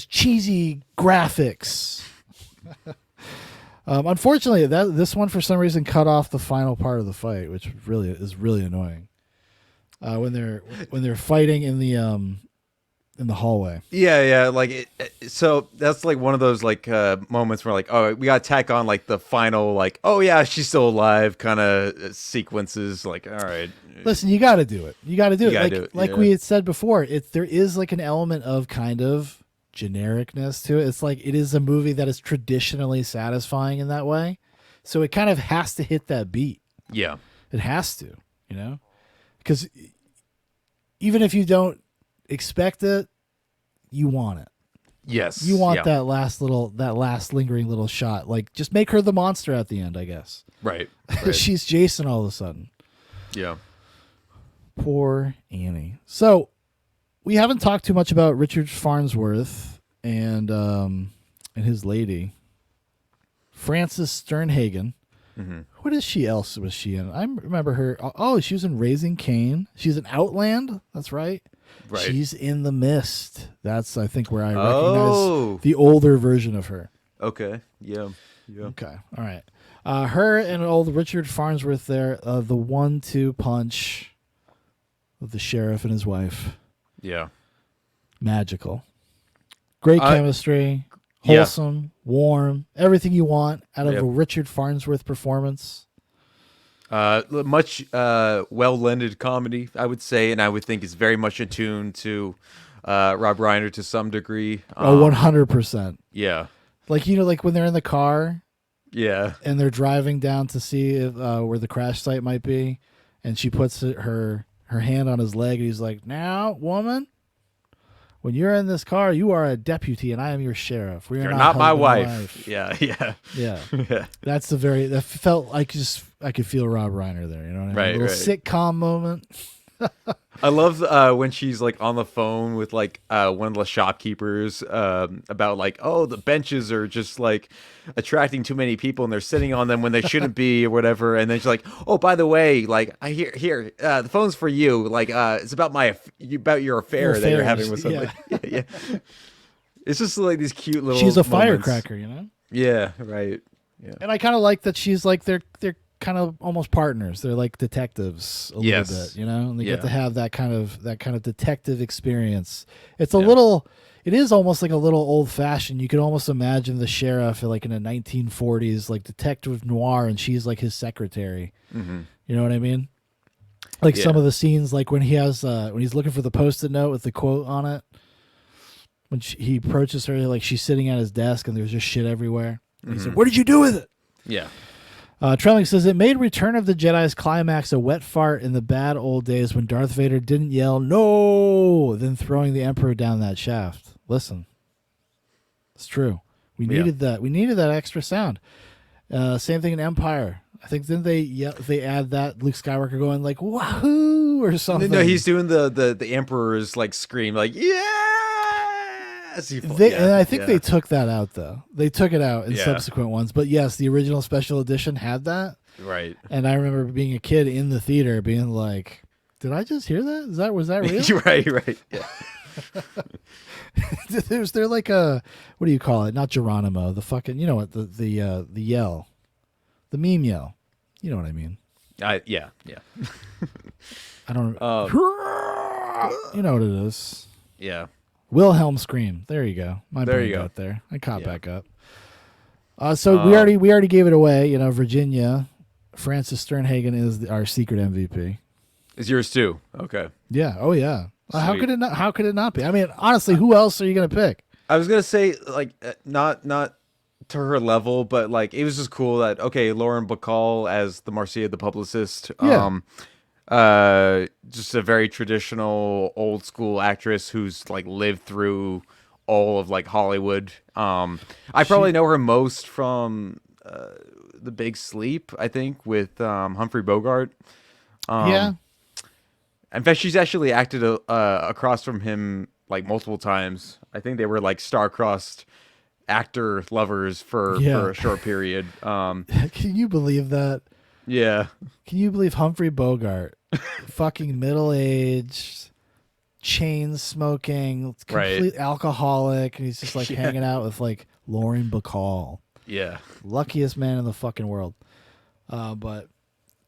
Speaker 1: cheesy graphics. Unfortunately, this one for some reason cut off the final part of the fight, which really is really annoying. When they're fighting in the hallway.
Speaker 2: Yeah. Like so that's like one of those like moments where like, oh, we got to tack on like the final like, oh yeah, she's still alive kind of sequences. Like, all right.
Speaker 1: Listen, you got to do it. You got to do
Speaker 2: gotta
Speaker 1: it.
Speaker 2: do it,
Speaker 1: Like we had said before, there is like an element of kind of genericness to it. It's like it is a movie that is traditionally satisfying in that way, so it kind of has to hit that beat.
Speaker 2: Yeah.
Speaker 1: It has to, because even if you don't expect it, you want it.
Speaker 2: Yes.
Speaker 1: You want
Speaker 2: yeah.
Speaker 1: that last lingering little shot. Like, just make her the monster at the end, I guess.
Speaker 2: Right.
Speaker 1: She's Jason all of a sudden.
Speaker 2: Yeah.
Speaker 1: Poor Annie. So we haven't talked too much about Richard Farnsworth and his lady, Frances Sternhagen.
Speaker 2: Mm-hmm.
Speaker 1: What else was she in? I remember her. Oh, she was in Raising Cain. She's in Outland. That's right.
Speaker 2: Right.
Speaker 1: She's in The Mist. That's, I think, where I
Speaker 2: Oh.
Speaker 1: recognize the older version of her.
Speaker 2: Okay. Yeah. Yeah.
Speaker 1: Okay. All right. Her and old Richard Farnsworth there, the 1-2 punch with the sheriff and his wife.
Speaker 2: Yeah.
Speaker 1: Magical. Great chemistry. Wholesome, warm, everything you want out of a Richard Farnsworth performance.
Speaker 2: Much well-lended comedy, I would say, and I would think is very much attuned to Rob Reiner to some degree.
Speaker 1: 100%.
Speaker 2: Yeah.
Speaker 1: Like, like when they're in the car.
Speaker 2: Yeah.
Speaker 1: And they're driving down to see if, where the crash site might be, and she puts her hand on his leg, and he's like, "Now, woman, when you're in this car, you are a deputy, and I am your sheriff. You're
Speaker 2: not my
Speaker 1: husband and
Speaker 2: wife." Yeah.
Speaker 1: Yeah. That's that felt like I could feel Rob Reiner there. You know what I mean?
Speaker 2: Right,
Speaker 1: A little sitcom moment.
Speaker 2: I love when she's like on the phone with like one of the shopkeepers about like, oh, the benches are just like attracting too many people and they're sitting on them when they shouldn't be or whatever. And then she's like, oh, by the way, like I hear the phone's for you. Like it's about your affair that you're having with somebody. Yeah. It's just like these cute little.
Speaker 1: She's a
Speaker 2: moments.
Speaker 1: firecracker,
Speaker 2: Yeah. Right. Yeah.
Speaker 1: And I kind of like that she's like they're kind of almost partners. They're like detectives a little bit, and they get to have that kind of detective experience. It's a little, it is almost like a little old fashioned. You could almost imagine the sheriff like in a 1940s like detective noir, and she's like his secretary.
Speaker 2: Mm-hmm.
Speaker 1: You know what I mean? Like some of the scenes, like when he has when he's looking for the Post-it note with the quote on it. When he approaches her, like she's sitting at his desk and there's just shit everywhere. And he's like, "What did you do with it?"
Speaker 2: Yeah.
Speaker 1: Trelling says it made Return of the Jedi's climax a wet fart in the bad old days when Darth Vader didn't yell "No!" then throwing the Emperor down that shaft. Listen, it's true. We needed that. We needed that extra sound. Same thing in Empire. I think didn't they add that Luke Skywalker going like "Wahoo" or something?
Speaker 2: No, he's doing the Emperor's like scream like yeah.
Speaker 1: And I think they took that out though. They took it out in subsequent ones. But yes, the original special edition had that.
Speaker 2: Right.
Speaker 1: And I remember being a kid in the theater being like, "Did I just hear that? Was that real?"
Speaker 2: Right. Yeah.
Speaker 1: They're like a, what do you call it? Not Geronimo. The fucking, you know what? The yell, the meme yell. You know what I mean?
Speaker 2: Yeah.
Speaker 1: I don't. You know what it is?
Speaker 2: Yeah.
Speaker 1: Wilhelm scream. There you go. My
Speaker 2: there
Speaker 1: brain
Speaker 2: you go.
Speaker 1: got there. I caught back up. So we already gave it away. Virginia, Frances Sternhagen is our secret MVP.
Speaker 2: Is yours too? Okay.
Speaker 1: Yeah. Oh yeah. How could it not? How could it not be? I mean, honestly, who else are you gonna pick?
Speaker 2: I was gonna say like not to her level, but like it was just cool that Lauren Bacall as the Marcia the publicist.
Speaker 1: Yeah.
Speaker 2: Just a very traditional old school actress who's like lived through all of like Hollywood. I probably know her most from The Big Sleep, I think, with Humphrey Bogart.
Speaker 1: Yeah.
Speaker 2: In fact, she's actually acted across from him like multiple times. I think they were like star-crossed actor lovers for a short period.
Speaker 1: Can you believe that?
Speaker 2: Yeah.
Speaker 1: Can you believe Humphrey Bogart, fucking middle-aged, chain smoking, complete alcoholic, and he's just like hanging out with like Lauren Bacall.
Speaker 2: Yeah.
Speaker 1: Luckiest man in the fucking world. But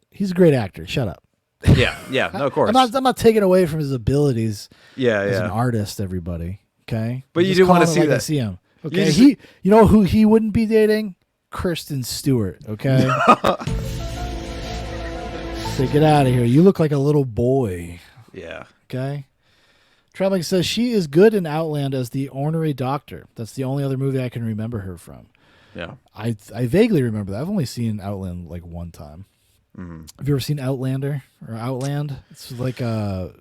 Speaker 1: he's a great actor. Shut up.
Speaker 2: Yeah. No, of course.
Speaker 1: I'm not taking away from his abilities.
Speaker 2: Yeah,
Speaker 1: as an artist, everybody. Okay,
Speaker 2: but you do want to see that.
Speaker 1: I see him. Okay, you know who he wouldn't be dating? Kristen Stewart. Okay. So get out of here. You look like a little boy.
Speaker 2: Yeah.
Speaker 1: Okay. Trebling says she is good in Outland as the ornery doctor. That's the only other movie I can remember her from.
Speaker 2: Yeah.
Speaker 1: I vaguely remember that. I've only seen Outland like one time. Have you ever seen Outlander or Outland? It's like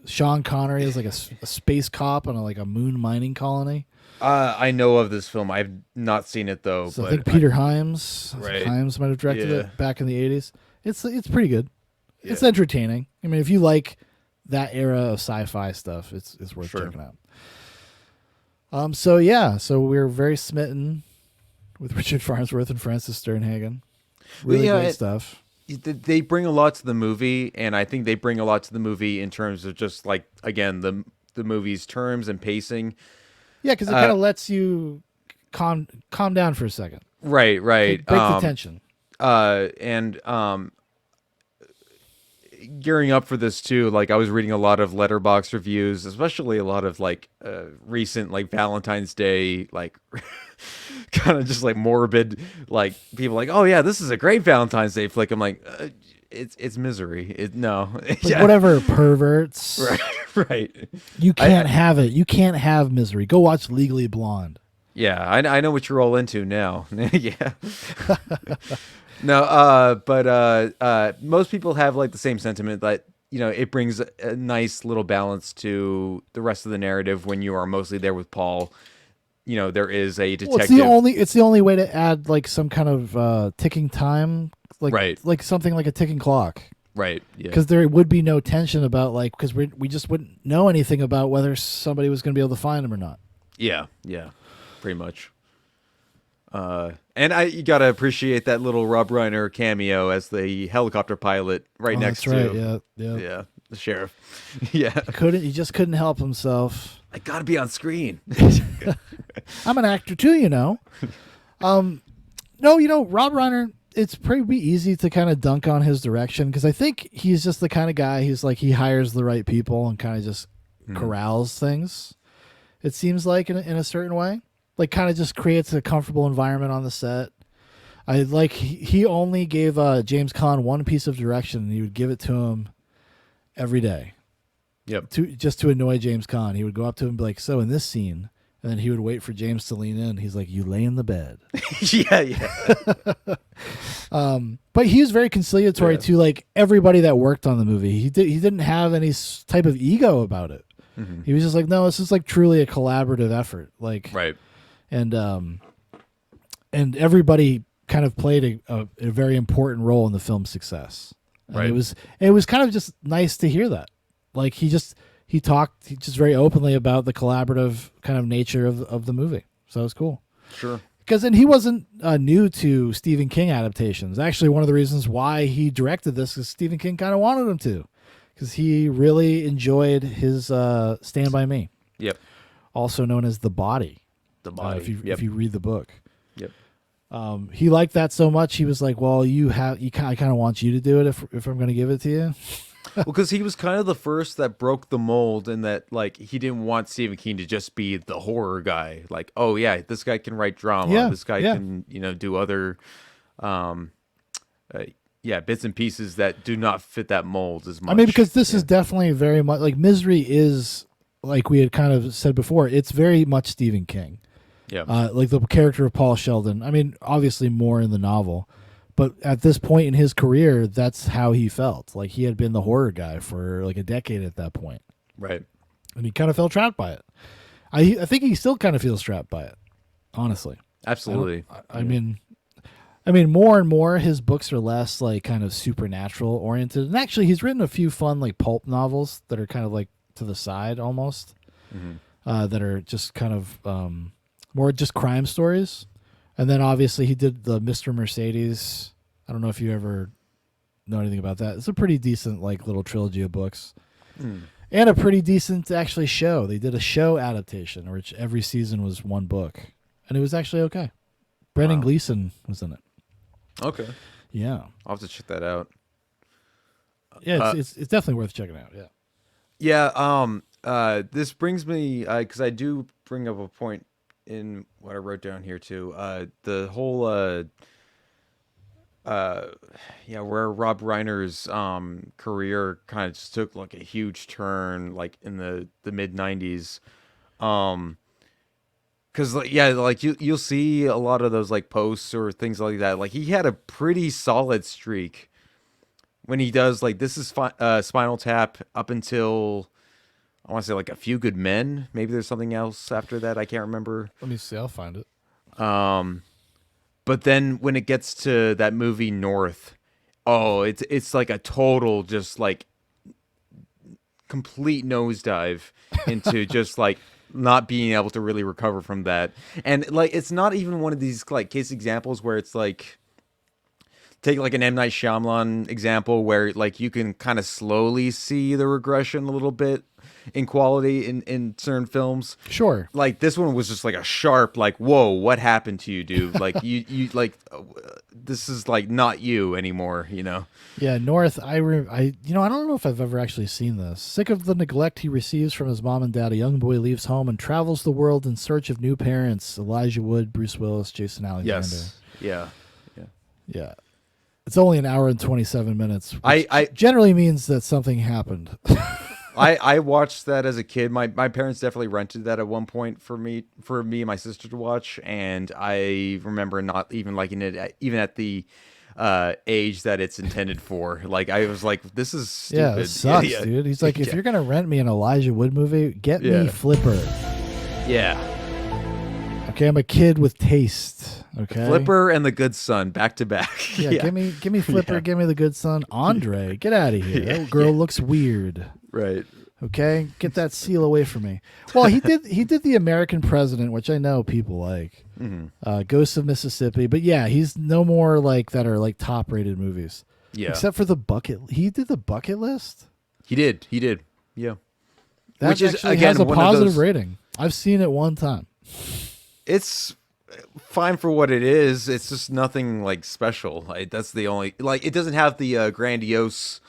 Speaker 1: Sean Connery is like a space cop on a moon mining colony.
Speaker 2: I know of this film. I've not seen it though.
Speaker 1: So
Speaker 2: but
Speaker 1: I think Peter Hyams,
Speaker 2: Right.
Speaker 1: Hyams might have directed
Speaker 2: Yeah.
Speaker 1: it back in the 80s. It's pretty good. It's entertaining. I mean, if you like that era of sci-fi stuff, it's worth checking out. So we're very smitten with Richard Farnsworth and Francis Sternhagen. Really great stuff.
Speaker 2: They bring a lot to the movie, and I think they bring a lot to the movie in terms of just like, again, the movie's terms and pacing.
Speaker 1: Yeah, because it kind of lets you calm down for a second.
Speaker 2: Right.
Speaker 1: Break the tension.
Speaker 2: Gearing up for this too, like I was reading a lot of Letterboxd reviews, especially a lot of recent Valentine's Day, kind of just morbid, people oh yeah, this is a great Valentine's Day flick. I'm like, it's Misery.
Speaker 1: Whatever, perverts.
Speaker 2: Right.
Speaker 1: You can't have it. You can't have Misery. Go watch Legally Blonde.
Speaker 2: Yeah, I know what you're all into now. Yeah. No, but most people have the same sentiment that it brings a nice little balance to the rest of the narrative when you are mostly there with Paul. There is a detective.
Speaker 1: Well, it's the only way to add some kind of ticking time,
Speaker 2: right,
Speaker 1: something like a ticking clock.
Speaker 2: Right. Yeah.
Speaker 1: Because there would be no tension about because we just wouldn't know anything about whether somebody was going to be able to find him or not.
Speaker 2: Yeah. Yeah. Pretty much. And you gotta appreciate that little Rob Reiner cameo as the helicopter pilot next to the sheriff. Yeah,
Speaker 1: he just couldn't help himself.
Speaker 2: I gotta be on screen.
Speaker 1: I'm an actor too, No, Rob Reiner. It's pretty easy to kind of dunk on his direction because I think he's just the kind of guy who's he hires the right people and kind of just corrals things. It seems like in a certain way. Kind of just creates a comfortable environment on the set. He only gave James Caan one piece of direction, and he would give it to him every day.
Speaker 2: Yep.
Speaker 1: Just to annoy James Caan, he would go up to him and be like, "So in this scene," and then he would wait for James to lean in. He's like, "You lay in the bed."
Speaker 2: Yeah.
Speaker 1: But he was very conciliatory to everybody that worked on the movie. He didn't have any type of ego about it. Mm-hmm. He was just like, "No, this is truly a collaborative effort."
Speaker 2: Right.
Speaker 1: And everybody kind of played a very important role in the film's success. And
Speaker 2: right.
Speaker 1: It was kind of just nice to hear that. He talked just very openly about the collaborative kind of nature of the movie. So it was cool.
Speaker 2: Sure.
Speaker 1: Because he wasn't new to Stephen King adaptations. Actually, one of the reasons why he directed this is Stephen King kind of wanted him to, because he really enjoyed his Stand By Me.
Speaker 2: Yep.
Speaker 1: Also known as The Body.
Speaker 2: The Body.
Speaker 1: If you read the book.
Speaker 2: Yep.
Speaker 1: He liked that so much. He was like, "Well, I kind of want you to do it if I'm going to give it to you."
Speaker 2: Well, because he was kind of the first that broke the mold in that he didn't want Stephen King to just be the horror guy. Oh yeah, this guy can write drama.
Speaker 1: Yeah,
Speaker 2: this guy can do other bits and pieces that do not fit that mold as much.
Speaker 1: I mean, because this is definitely very much Misery is, like we had kind of said before, it's very much Stephen King.
Speaker 2: Yeah.
Speaker 1: The character of Paul Sheldon. I mean, obviously more in the novel, but at this point in his career, that's how he felt. He had been the horror guy for a decade at that point.
Speaker 2: Right.
Speaker 1: And he kind of felt trapped by it. I think he still kind of feels trapped by it, honestly.
Speaker 2: Absolutely.
Speaker 1: I mean, more and more his books are less kind of supernatural oriented. And actually, he's written a few fun pulp novels that are kind of to the side almost, that are just kind of more just crime stories. And then obviously he did the Mr. Mercedes. I don't know if you ever know anything about that. It's a pretty decent little trilogy of books. And a pretty decent actually show. They did a show adaptation which every season was one book. And it was actually okay. Brendan Gleeson was in it.
Speaker 2: Okay.
Speaker 1: Yeah.
Speaker 2: I'll have to check that out.
Speaker 1: Yeah, it's definitely worth checking out. Yeah.
Speaker 2: Yeah. This brings me, because I do bring up a point in what I wrote down here too. The whole, where Rob Reiner's career kind of just took a huge turn, in the mid '90s. Because you'll see a lot of those posts or things like that. He had a pretty solid streak when he does like this is Spinal Tap up until I want to say like A Few Good Men. Maybe there's something else after that. I can't remember.
Speaker 1: Let me see. I'll find it.
Speaker 2: But then when it gets to that movie North, oh, it's like a total just like complete nosedive into just like not being able to really recover from that. And like it's not even one of these like case examples where it's like take like an M. Night Shyamalan example where like you can kind of slowly see the regression a little bit in quality in certain films.
Speaker 1: Sure.
Speaker 2: Like this one was just like a sharp like, whoa, what happened to you, dude? Like you like this is like not you anymore, you know?
Speaker 1: Yeah, North. I don't know if I've ever actually seen this. Sick of the neglect he receives from his mom and dad, a young boy leaves home and travels the world in search of new parents. Elijah Wood, Bruce Willis, Jason Alexander.
Speaker 2: Yes. Yeah.
Speaker 1: Yeah. It's only an hour and 27 minutes. Which
Speaker 2: I
Speaker 1: generally means that something happened.
Speaker 2: I watched that as a kid. My parents definitely rented that at one point for me and my sister to watch, and I remember not even liking it even at the age that it's intended for. Like I was like, this is stupid.
Speaker 1: Yeah, it sucks, dude. He's like, if you're gonna rent me an Elijah Wood movie, get me Flipper.
Speaker 2: Yeah.
Speaker 1: Okay, I'm a kid with taste. Okay,
Speaker 2: Flipper and The Good Son back to back.
Speaker 1: Yeah, give me Flipper.
Speaker 2: Yeah.
Speaker 1: Give me The Good Son. Andre, get out of here. That girl looks weird.
Speaker 2: Right.
Speaker 1: Okay, get that seal away from me. Well, he did The American President, which I know people like. Ghosts of Mississippi, but yeah, he's no more like that are like top rated movies.
Speaker 2: Yeah.
Speaker 1: Except for he did The Bucket List.
Speaker 2: He did. Yeah.
Speaker 1: That
Speaker 2: Which is
Speaker 1: actually
Speaker 2: again
Speaker 1: has a
Speaker 2: one
Speaker 1: positive
Speaker 2: of those,
Speaker 1: rating. I've seen it one time.
Speaker 2: It's fine for what it is. It's just nothing like special. Like, that's the only like it doesn't have the grandiose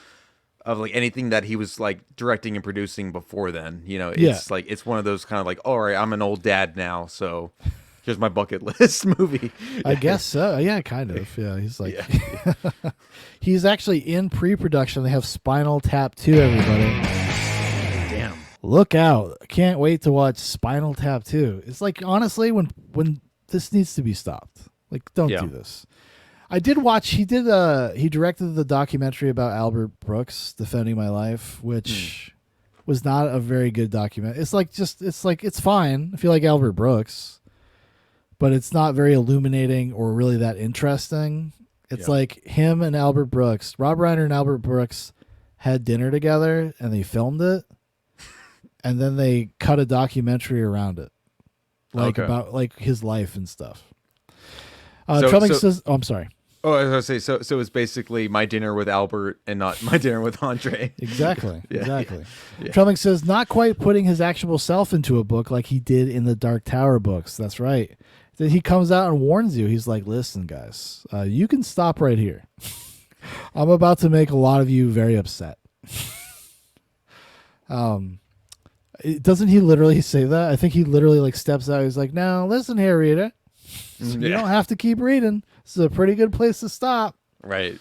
Speaker 2: of like anything that he was like directing and producing before then. You know, it's like it's one of those kind of like, all right, I'm an old dad now, so here's my bucket list movie.
Speaker 1: I guess so. Yeah, kind of. Yeah, he's like he's actually in pre-production. They have Spinal Tap 2, everybody.
Speaker 2: Damn.
Speaker 1: Look out. Can't wait to watch Spinal Tap 2. It's like, honestly, when this needs to be stopped. Like, don't do this. I did watch, he directed the documentary about Albert Brooks, Defending My Life, which was not a very good document. It's fine if you like Albert Brooks, but it's not very illuminating or really that interesting. It's like him and Albert Brooks, Rob Reiner and Albert Brooks had dinner together and they filmed it. And then they cut a documentary around it. About like his life and stuff. Trumping says, I'm sorry.
Speaker 2: Oh, I was going to say, so it's basically My Dinner with Albert and not My Dinner with Andre.
Speaker 1: Exactly.
Speaker 2: Yeah.
Speaker 1: Exactly.
Speaker 2: Yeah.
Speaker 1: Trumping says, not quite putting his actual self into a book like he did in the Dark Tower books. That's right. Then he comes out and warns you. He's like, listen, guys, you can stop right here. I'm about to make a lot of you very upset. Doesn't he literally say that? I think he literally like steps out. He's like, now listen here, reader. You don't have to keep reading. This is a pretty good place to stop.
Speaker 2: Right.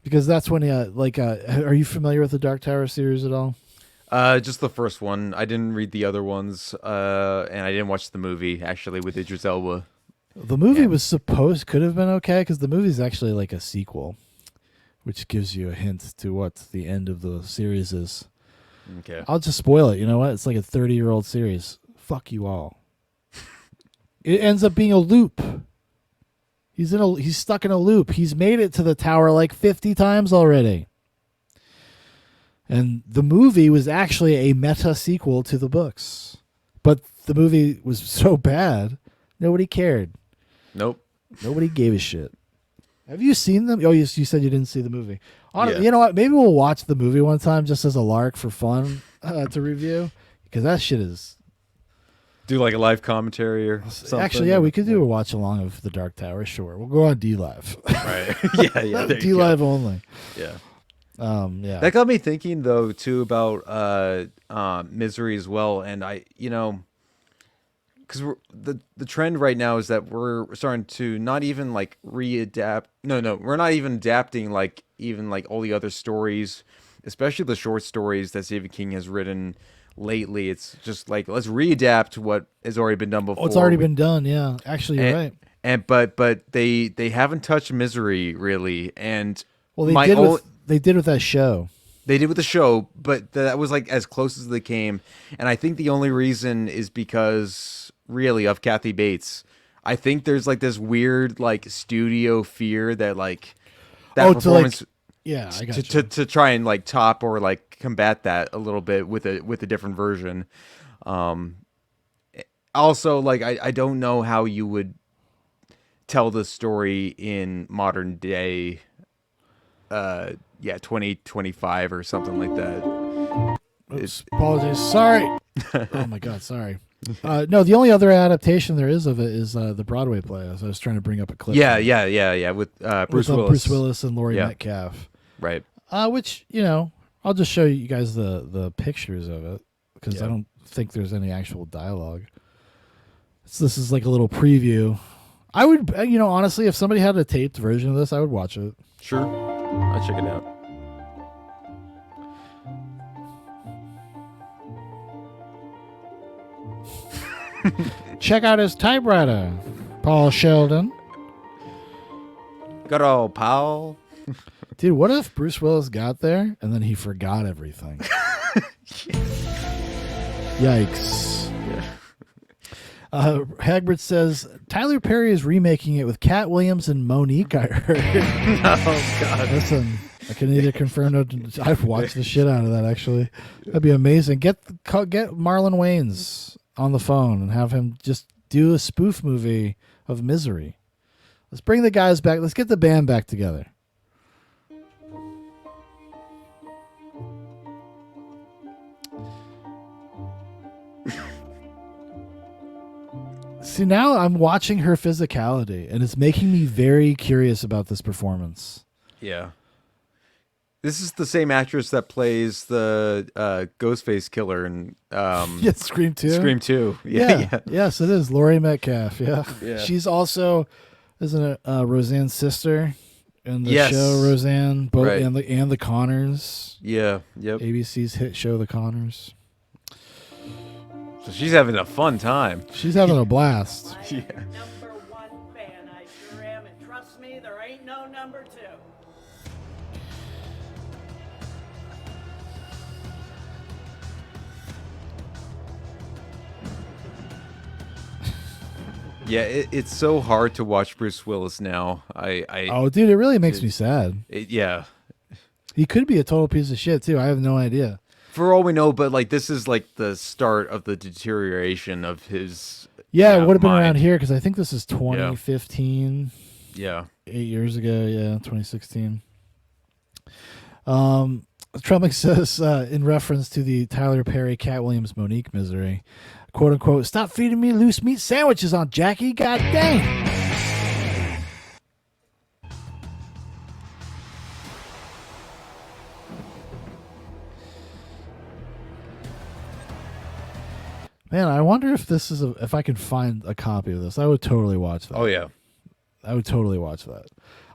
Speaker 1: Because that's when are you familiar with the Dark Tower series at all?
Speaker 2: Just the first one. I didn't read the other ones, and I didn't watch the movie actually with Idris Elba.
Speaker 1: The movie could have been okay because the movie's actually like a sequel, which gives you a hint to what the end of the series is.
Speaker 2: Okay.
Speaker 1: I'll just spoil it. You know what? It's like a 30-year-old series. Fuck you all. It ends up being a loop. He's stuck in a loop. He's made it to the tower like 50 times already. And the movie was actually a meta sequel to the books. But the movie was so bad, nobody cared.
Speaker 2: Nope.
Speaker 1: Nobody gave a shit. Have you seen them? Oh, you said you didn't see the movie. You know what? Maybe we'll watch the movie one time just as a lark for fun to review. Because that shit is...
Speaker 2: Do like a live commentary or something?
Speaker 1: Actually, yeah, we could do a watch along of The Dark Tower. Sure. We'll go on D-Live.
Speaker 2: Right. Yeah.
Speaker 1: D-Live only.
Speaker 2: Yeah.
Speaker 1: Yeah.
Speaker 2: That got me thinking though too about Misery as well, and because the trend right now is that we're starting to not even like readapt. No, we're not even adapting like even like all the other stories, especially the short stories that Stephen King has written lately. It's just like let's readapt what has already been done before.
Speaker 1: Oh, it's already been done. Yeah, actually, you're right.
Speaker 2: And but they haven't touched Misery really, and
Speaker 1: Well,
Speaker 2: my
Speaker 1: they did with that show.
Speaker 2: They did with the show, but that was like as close as they came. And I think the only reason is because really of Kathy Bates. I think there's like this weird like studio fear that like that performance
Speaker 1: I got you.
Speaker 2: to try and like top or like combat that a little bit with a different version. Also, like I don't know how you would tell the story in modern day 2025 or something like that.
Speaker 1: Oops, apologies. Sorry. Oh my God, sorry. No, the only other adaptation there is of it is the Broadway play. As I was trying to bring up a clip.
Speaker 2: Yeah, with Bruce Willis.
Speaker 1: Bruce Willis and Laurie Metcalf.
Speaker 2: Right.
Speaker 1: Which, I'll just show you guys the pictures of it because I don't think there's any actual dialogue. So this is like a little preview. I would, honestly, if somebody had a taped version of this, I would watch it.
Speaker 2: Sure. I'll check it out.
Speaker 1: Check out his typewriter, Paul Sheldon.
Speaker 2: Good old Paul.
Speaker 1: Dude, what if Bruce Willis got there and then he forgot everything? Yikes. Yeah. Hagbert says, Tyler Perry is remaking it with Cat Williams and Monique, I heard.
Speaker 2: Oh, God.
Speaker 1: Listen, I can neither confirm nor I've watched the shit out of that, actually. That'd be amazing. Get Marlon Wayans on the phone and have him just do a spoof movie of Misery. Let's bring the guys back. Let's get the band back together. See, now I'm watching her physicality, and it's making me very curious about this performance.
Speaker 2: Yeah. This is the same actress that plays the Ghostface killer in
Speaker 1: Scream 2.
Speaker 2: Scream 2. Yeah.
Speaker 1: Yes, it is. Laurie Metcalf. Yeah.
Speaker 2: Yeah.
Speaker 1: She's also, isn't it, Roseanne's sister in the show Roseanne, both
Speaker 2: right.
Speaker 1: and the Connors.
Speaker 2: Yeah. Yep.
Speaker 1: ABC's hit show The Connors.
Speaker 2: So she's having a fun time.
Speaker 1: She's having a blast.
Speaker 2: Yeah.
Speaker 12: Number one fan, I sure am, and trust me, there ain't no number two.
Speaker 2: Yeah, it's so hard to watch Bruce Willis now.
Speaker 1: Oh, dude, it really makes me sad.
Speaker 2: Yeah.
Speaker 1: He could be a total piece of shit, too. I have no idea.
Speaker 2: For all we know, but like this is like the start of the deterioration of his.
Speaker 1: Yeah, it would have been around here because I think this is 2015.
Speaker 2: Yeah.
Speaker 1: 8 years ago. Yeah, 2016. Trump says in reference to the Tyler Perry, Cat Williams, Monique Misery, quote unquote, "Stop feeding me loose meat sandwiches on Jackie. God dang." Man, I wonder if this is if I can find a copy of this. I would totally watch that.
Speaker 2: Oh yeah,
Speaker 1: I would totally watch that.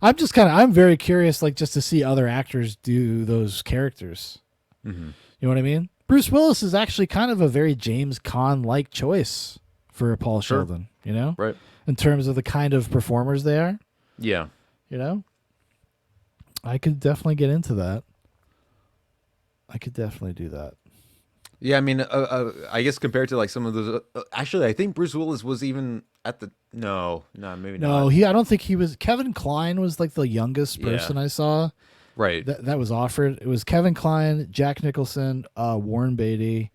Speaker 1: I'm very curious, like just to see other actors do those characters.
Speaker 2: Mm-hmm.
Speaker 1: You know what I mean? Bruce Willis is actually kind of a very James Caan-like choice for Paul Sheldon. You know,
Speaker 2: right?
Speaker 1: In terms of the kind of performers they are.
Speaker 2: Yeah.
Speaker 1: You know, I could definitely get into that. I could definitely do that.
Speaker 2: Yeah, I mean, I guess compared to like some of those, actually, I think Bruce Willis was even at the maybe not.
Speaker 1: No, I don't think he was. Kevin Kline was like the youngest person I saw.
Speaker 2: Right.
Speaker 1: That was offered. It was Kevin Kline, Jack Nicholson, Warren Beatty.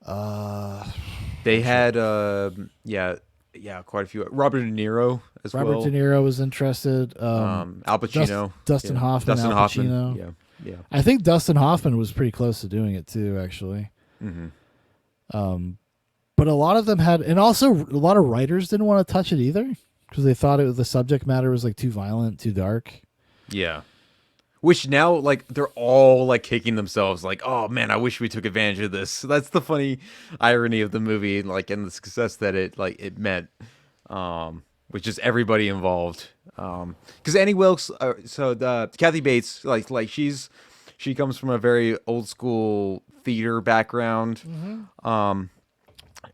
Speaker 2: They had quite a few. Robert De Niro as well.
Speaker 1: Robert De Niro was interested.
Speaker 2: Al Pacino.
Speaker 1: Dustin Hoffman.
Speaker 2: Dustin
Speaker 1: Al
Speaker 2: Hoffman.
Speaker 1: Pacino.
Speaker 2: Yeah.
Speaker 1: I think Dustin Hoffman was pretty close to doing it too, actually.
Speaker 2: Mm-hmm.
Speaker 1: But a lot of them had, and also a lot of writers didn't want to touch it either because they thought the subject matter was like too violent, too dark.
Speaker 2: Yeah. Which now, like, they're all like kicking themselves, like, "Oh man, I wish we took advantage of this." So that's the funny irony of the movie, like, and the success that it meant, which is everybody involved. Because Annie Wilkes, Kathy Bates, like she comes from a very old school theater background,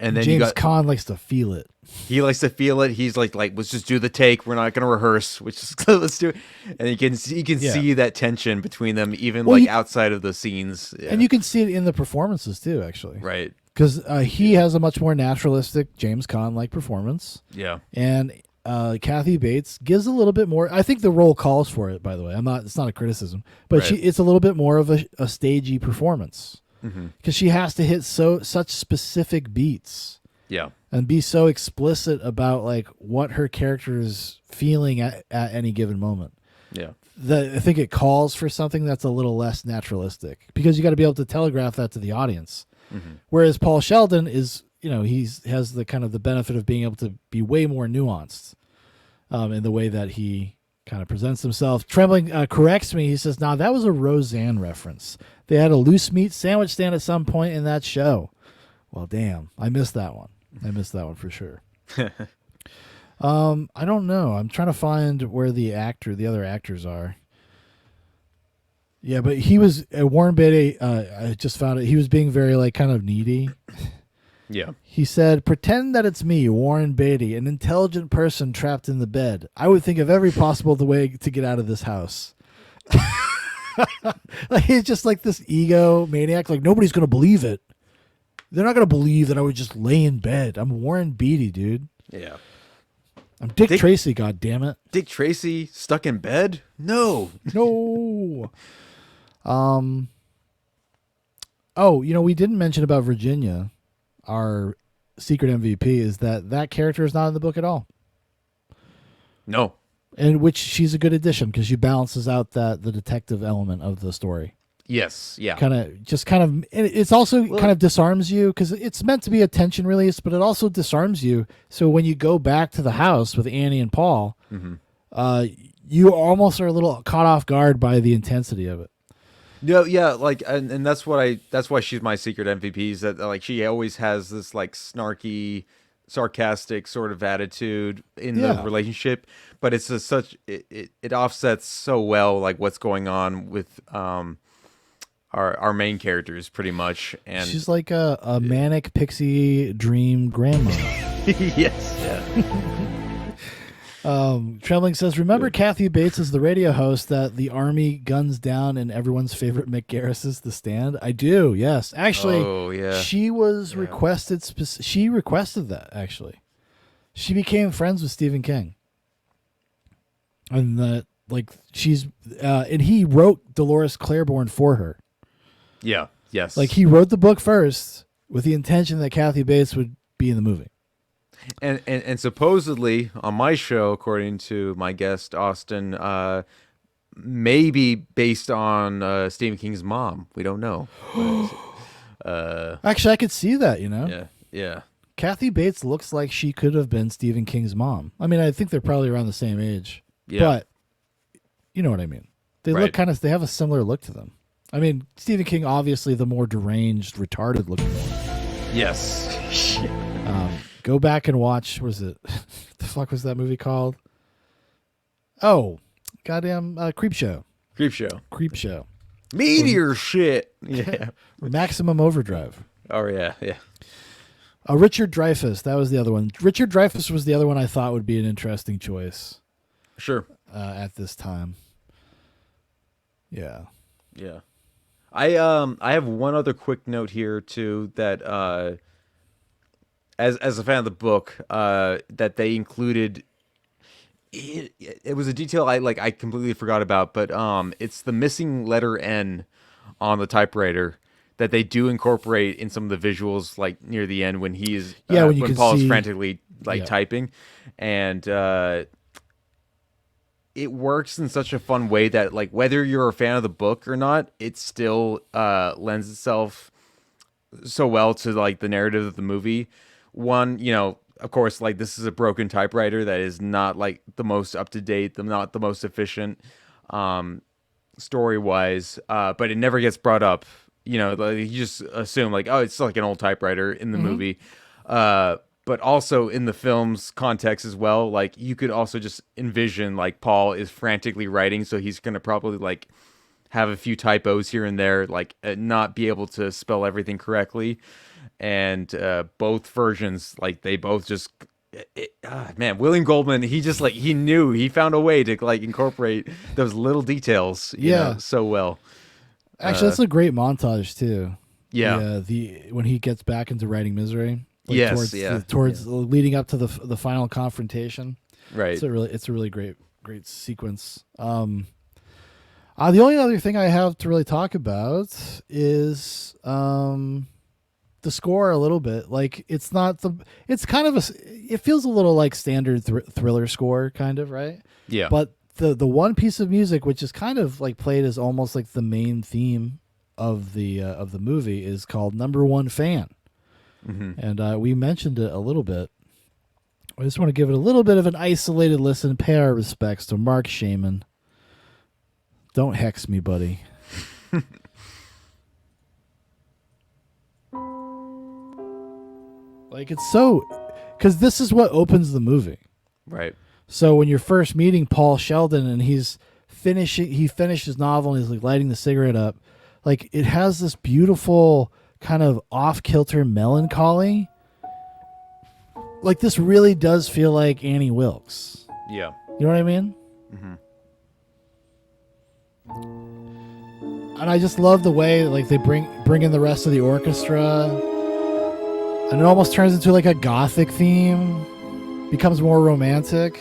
Speaker 2: And then
Speaker 1: James Caan likes to feel it.
Speaker 2: He likes to feel it. He's like, let's just do the take. We're not gonna rehearse. Let's do it. And you can see that tension between them, even outside of the scenes. Yeah.
Speaker 1: And you can see it in the performances too, actually.
Speaker 2: Right.
Speaker 1: Because he has a much more naturalistic James Caan-like performance.
Speaker 2: Yeah.
Speaker 1: And Kathy Bates gives a little bit more. I think the role calls for it. By the way, it's not a criticism, but it's a little bit more of a stagey performance because she has to hit such specific beats.
Speaker 2: Yeah.
Speaker 1: And be so explicit about like what her character is feeling at any given moment.
Speaker 2: Yeah.
Speaker 1: I think it calls for something that's a little less naturalistic because you got to be able to telegraph that to the audience. Whereas Paul Sheldon is, he has the kind of the benefit of being able to be way more nuanced in the way that he kind of presents himself. Trembling corrects me. He says, "Nah, that was a Roseanne reference. They had a loose meat sandwich stand at some point in that show." Well, damn, I missed that one. I missed that one for sure. I don't know. I'm trying to find where the other actors are. Yeah, but he was Warren Beatty. I just found it. He was being very like kind of needy.
Speaker 2: Yeah.
Speaker 1: He said, "Pretend that it's me, Warren Beatty, an intelligent person trapped in the bed. I would think of every possible way to get out of this house." Like, he's just like this ego maniac. Like, nobody's gonna believe it. They're not going to believe that I would just lay in bed. I'm Warren Beatty, dude.
Speaker 2: Yeah.
Speaker 1: I'm Dick Tracy, goddammit.
Speaker 2: Dick Tracy stuck in bed? No.
Speaker 1: No. Oh, we didn't mention about Virginia, our secret MVP, is that character is not in the book at all.
Speaker 2: No.
Speaker 1: In which she's a good addition because she balances out the detective element of the story.
Speaker 2: Yes, yeah.
Speaker 1: It's also kind of disarms you because it's meant to be a tension release, but it also disarms you. So when you go back to the house with Annie and Paul, you almost are a little caught off guard by the intensity of it.
Speaker 2: No, yeah, like, and that's why she's my secret MVP, is that like she always has this like snarky, sarcastic sort of attitude in the relationship, but it's it offsets so well like what's going on with our main characters pretty much, and
Speaker 1: she's like a manic pixie dream grandma.
Speaker 2: Yes, yeah.
Speaker 1: Trembling says, "Remember Kathy Bates as the radio host that the army guns down in everyone's favorite Mick Garris's The Stand?" I do, yes. Actually, she was requested. She requested that. Actually, she became friends with Stephen King, and and he wrote Dolores Claiborne for her.
Speaker 2: Yeah. Yes.
Speaker 1: Like he wrote the book first with the intention that Kathy Bates would be in the movie.
Speaker 2: And supposedly on my show, according to my guest Austin, maybe based on Stephen King's mom. We don't know.
Speaker 1: Actually, I could see that.
Speaker 2: Yeah. Yeah.
Speaker 1: Kathy Bates looks like she could have been Stephen King's mom. I mean, I think they're probably around the same age.
Speaker 2: Yeah.
Speaker 1: But you know what I mean. They look they have a similar look to them. I mean, Stephen King, obviously the more deranged, retarded looking one.
Speaker 2: Yes.
Speaker 1: Go back and watch, what is it? The fuck was that movie called? Oh, goddamn Creep Show.
Speaker 2: Creep Show.
Speaker 1: Meteor
Speaker 2: shit. Yeah.
Speaker 1: Maximum Overdrive.
Speaker 2: Oh, yeah, yeah.
Speaker 1: Richard Dreyfuss, that was the other one. Richard Dreyfuss was the other one I thought would be an interesting choice.
Speaker 2: Sure.
Speaker 1: At this time. Yeah.
Speaker 2: Yeah. I have one other quick note here too, that as a fan of the book, that they included. It was a detail I completely forgot about, but it's the missing letter N on the typewriter that they do incorporate in some of the visuals, like near the end when he's when Paul is frantically typing, and it works in such a fun way that like whether you're a fan of the book or not, it still lends itself so well to like the narrative of the movie. One, of course, like this is a broken typewriter that is not like the most up to date, not the most efficient story wise, but it never gets brought up. Like you just assume like, oh, it's like an old typewriter in the movie. But also in the film's context as well, like you could also just envision like Paul is frantically writing, so he's gonna probably like have a few typos here and there, like not be able to spell everything correctly. And both versions, like they both just, man, William Goldman, he just like he found a way to like incorporate those little details, you know, so well.
Speaker 1: Actually, that's a great montage too.
Speaker 2: Yeah,
Speaker 1: the when he gets back into writing Misery. Like
Speaker 2: yes,
Speaker 1: towards leading up to the final confrontation.
Speaker 2: Right.
Speaker 1: It's a really great sequence. The only other thing I have to really talk about is the score a little bit. Like it's kind of it feels a little like standard thriller score kind of, right?
Speaker 2: Yeah.
Speaker 1: But the one piece of music which is kind of like played as almost like the main theme of the movie is called Number One Fan.
Speaker 2: Mm-hmm.
Speaker 1: And we mentioned it a little bit. I just want to give it a little bit of an isolated listen, pay our respects to Mark Shaman. Don't hex me, buddy. Like it's so, because this is what opens the movie.
Speaker 2: Right.
Speaker 1: So when you're first meeting Paul Sheldon and he finished his novel and he's like lighting the cigarette up, like it has this beautiful kind of off-kilter melancholy. Like this really does feel like Annie Wilkes.
Speaker 2: Yeah.
Speaker 1: You know what I mean?
Speaker 2: Mm-hmm.
Speaker 1: And I just love the way like they bring in the rest of the orchestra, and it almost turns into like a gothic theme, becomes more romantic.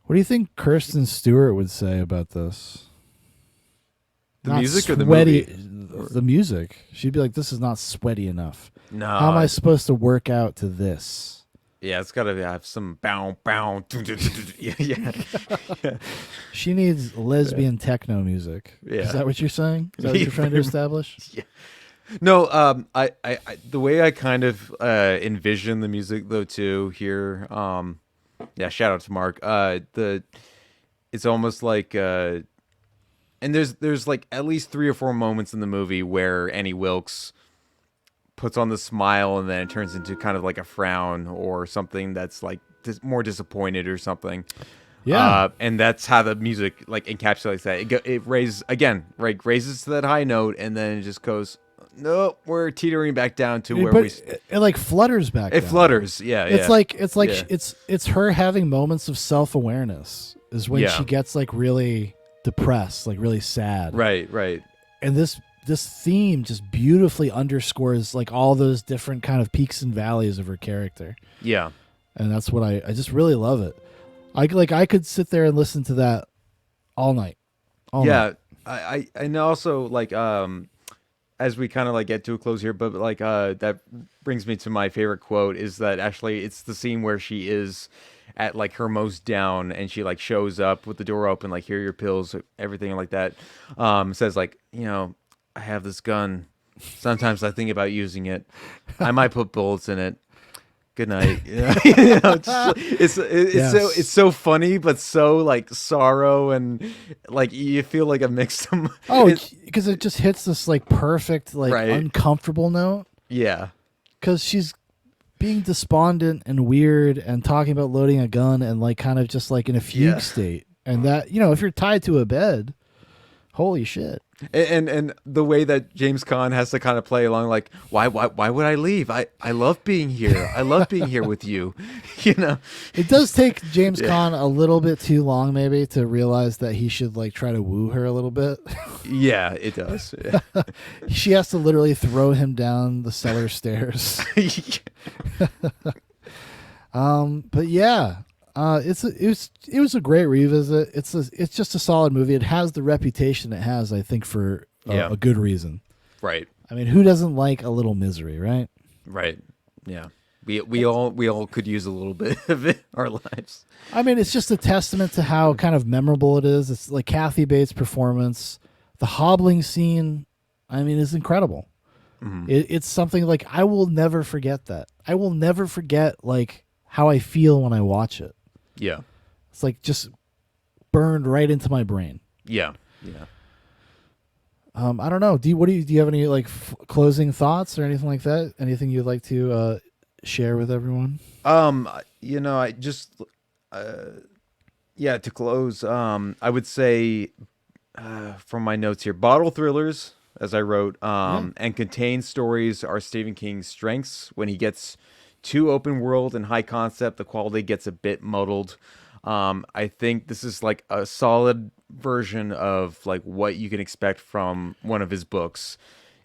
Speaker 1: What do you think Kirsten Stewart would say about this?
Speaker 2: The
Speaker 1: Not
Speaker 2: music or the
Speaker 1: sweaty,
Speaker 2: movie?
Speaker 1: the music. She'd be like, "This is not sweaty enough.
Speaker 2: No.
Speaker 1: How am I supposed to work out to this?"
Speaker 2: Yeah, it's got to have some bow. Yeah.
Speaker 1: She needs lesbian techno music.
Speaker 2: Yeah.
Speaker 1: Is that what you're saying? Is that what you're trying to establish?
Speaker 2: Yeah. No, I the way I kind of envision the music though too here, yeah, shout out to Mark. It's almost like and there's like at least 3 or 4 moments in the movie where Annie Wilkes puts on the smile and then it turns into kind of like a frown or something that's like more disappointed or something.
Speaker 1: Yeah.
Speaker 2: And that's how the music like encapsulates that. It raises to that high note and then it just goes, nope, we're teetering back down to where
Speaker 1: it like flutters back.
Speaker 2: It
Speaker 1: down.
Speaker 2: flutters, yeah.
Speaker 1: It's like
Speaker 2: Yeah.
Speaker 1: it's her having moments of self-awareness is when she gets like really depressed, like really sad.
Speaker 2: Right.
Speaker 1: And this theme just beautifully underscores like all those different kind of peaks and valleys of her character.
Speaker 2: Yeah.
Speaker 1: And that's what I just really love it. I could sit there and listen to that all night.
Speaker 2: Night. I and also like as we kind of like get to a close here, but like that brings me to my favorite quote is that actually it's the scene where she is at like her most down and she like shows up with the door open, like, here are your pills, everything like that. Says like, you know, I have this gun. Sometimes I think about using it. I might put bullets in it. Good night. You know, it's so funny, but so like sorrow and like you feel like a mixed.
Speaker 1: Because it just hits this like perfect, like uncomfortable note.
Speaker 2: Yeah.
Speaker 1: Because she's being despondent and weird and talking about loading a gun and like kind of just like in a fugue state. And that, you know, if you're tied to a bed, holy shit.
Speaker 2: And the way that James Caan has to kind of play along, like, why would I leave? I love being here. I love being here with you. You know,
Speaker 1: it does take James Caan a little bit too long, maybe, to realize that he should like try to woo her a little bit.
Speaker 2: Yeah, it does. Yeah.
Speaker 1: She has to literally throw him down the cellar stairs. But yeah. It was a great revisit. It's just a solid movie. It has the reputation it has, I think, for a good reason.
Speaker 2: Right.
Speaker 1: I mean, who doesn't like a little misery, right?
Speaker 2: Right. Yeah. We all could use a little bit of it in our lives.
Speaker 1: I mean, it's just a testament to how kind of memorable it is. It's like Kathy Bates' performance, the hobbling scene. I mean, is incredible. Mm-hmm. It's something like I will never forget that. I will never forget like how I feel when I watch it.
Speaker 2: Yeah.
Speaker 1: It's like just burned right into my brain.
Speaker 2: Yeah.
Speaker 1: I don't know. Do you have any like closing thoughts or anything like that? Anything you'd like to share with everyone?
Speaker 2: I just, to close, I would say, from my notes here, bottle thrillers, as I wrote, and contained stories are Stephen King's strengths. When he gets too open world and high concept, the quality gets a bit muddled. I think this is like a solid version of like what you can expect from one of his books.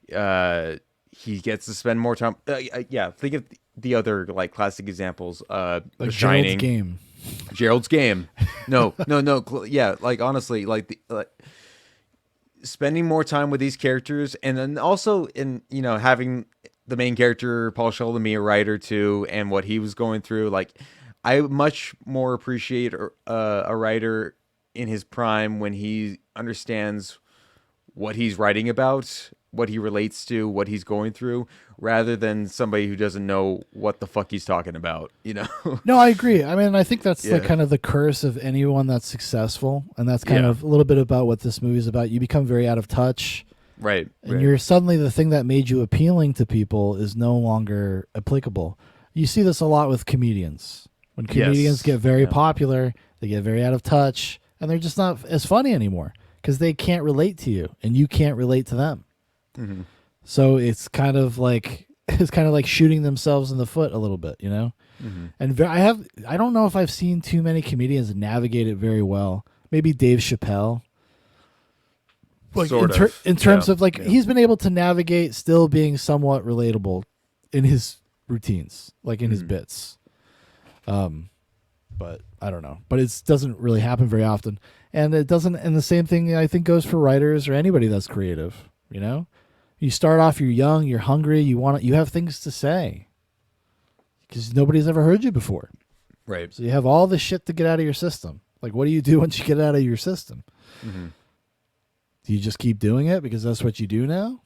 Speaker 2: He gets to spend more time. Think of the other like classic examples.
Speaker 1: Like
Speaker 2: The Shining,
Speaker 1: Gerald's Game.
Speaker 2: Gerald's Game. No. Yeah, like honestly, spending more time with these characters, and then also in having the main character Paul Sheldon be a writer too, and what he was going through. Like, I much more appreciate a writer in his prime when he understands what he's writing about, what he relates to, what he's going through, rather than somebody who doesn't know what the fuck he's talking about,
Speaker 1: No, I agree. I mean, I think that's the kind of the curse of anyone that's successful, and that's kind of a little bit about what this movie is about. You become very out of touch.
Speaker 2: Right.
Speaker 1: And you're suddenly, the thing that made you appealing to people is no longer applicable. You see this a lot with comedians. When comedians get very popular, they get very out of touch, and they're just not as funny anymore because they can't relate to you, and you can't relate to them.
Speaker 2: Mm-hmm.
Speaker 1: So it's kind of like shooting themselves in the foot a little bit,
Speaker 2: Mm-hmm.
Speaker 1: And I don't know if I've seen too many comedians navigate it very well. Maybe Dave Chappelle. Like in terms of he's been able to navigate still being somewhat relatable in his routines, like in his bits. But I don't know. But it doesn't really happen very often, and it doesn't. And the same thing I think goes for writers or anybody that's creative. You start off, you're young, you're hungry, you have things to say because nobody's ever heard you before.
Speaker 2: Right.
Speaker 1: So you have all this shit to get out of your system. Like, what do you do once you get it out of your system?
Speaker 2: Mm-hmm.
Speaker 1: Do you just keep doing it because that's what you do now?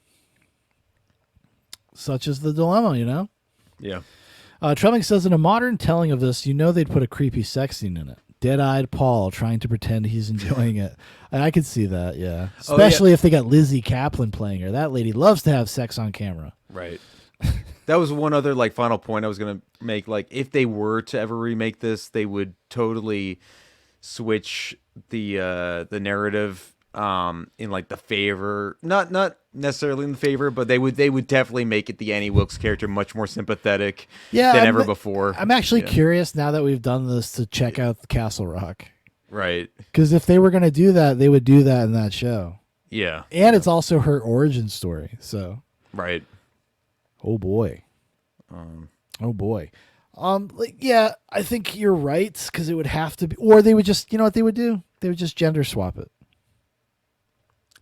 Speaker 1: Such is the dilemma,
Speaker 2: Yeah.
Speaker 1: Trelling says, in a modern telling of this, they'd put a creepy sex scene in it. Dead-eyed Paul trying to pretend he's enjoying it. And I could see that, yeah. Especially if they got Lizzie Kaplan playing her. That lady loves to have sex on camera.
Speaker 2: Right. That was one other final point I was gonna make. Like, if they were to ever remake this, they would totally switch the narrative in the favor, not necessarily in the favor, but they would definitely make it the Annie Wilkes character much more sympathetic than ever before.
Speaker 1: I'm actually curious now that we've done this to check out Castle Rock.
Speaker 2: Right.
Speaker 1: Because if they were going to do that, they would do that in that show.
Speaker 2: Yeah.
Speaker 1: And it's also her origin story. So.
Speaker 2: Right.
Speaker 1: Oh boy. Oh boy. I think you're right, because it would have to be, or they would just, what they would do? They would just gender swap it.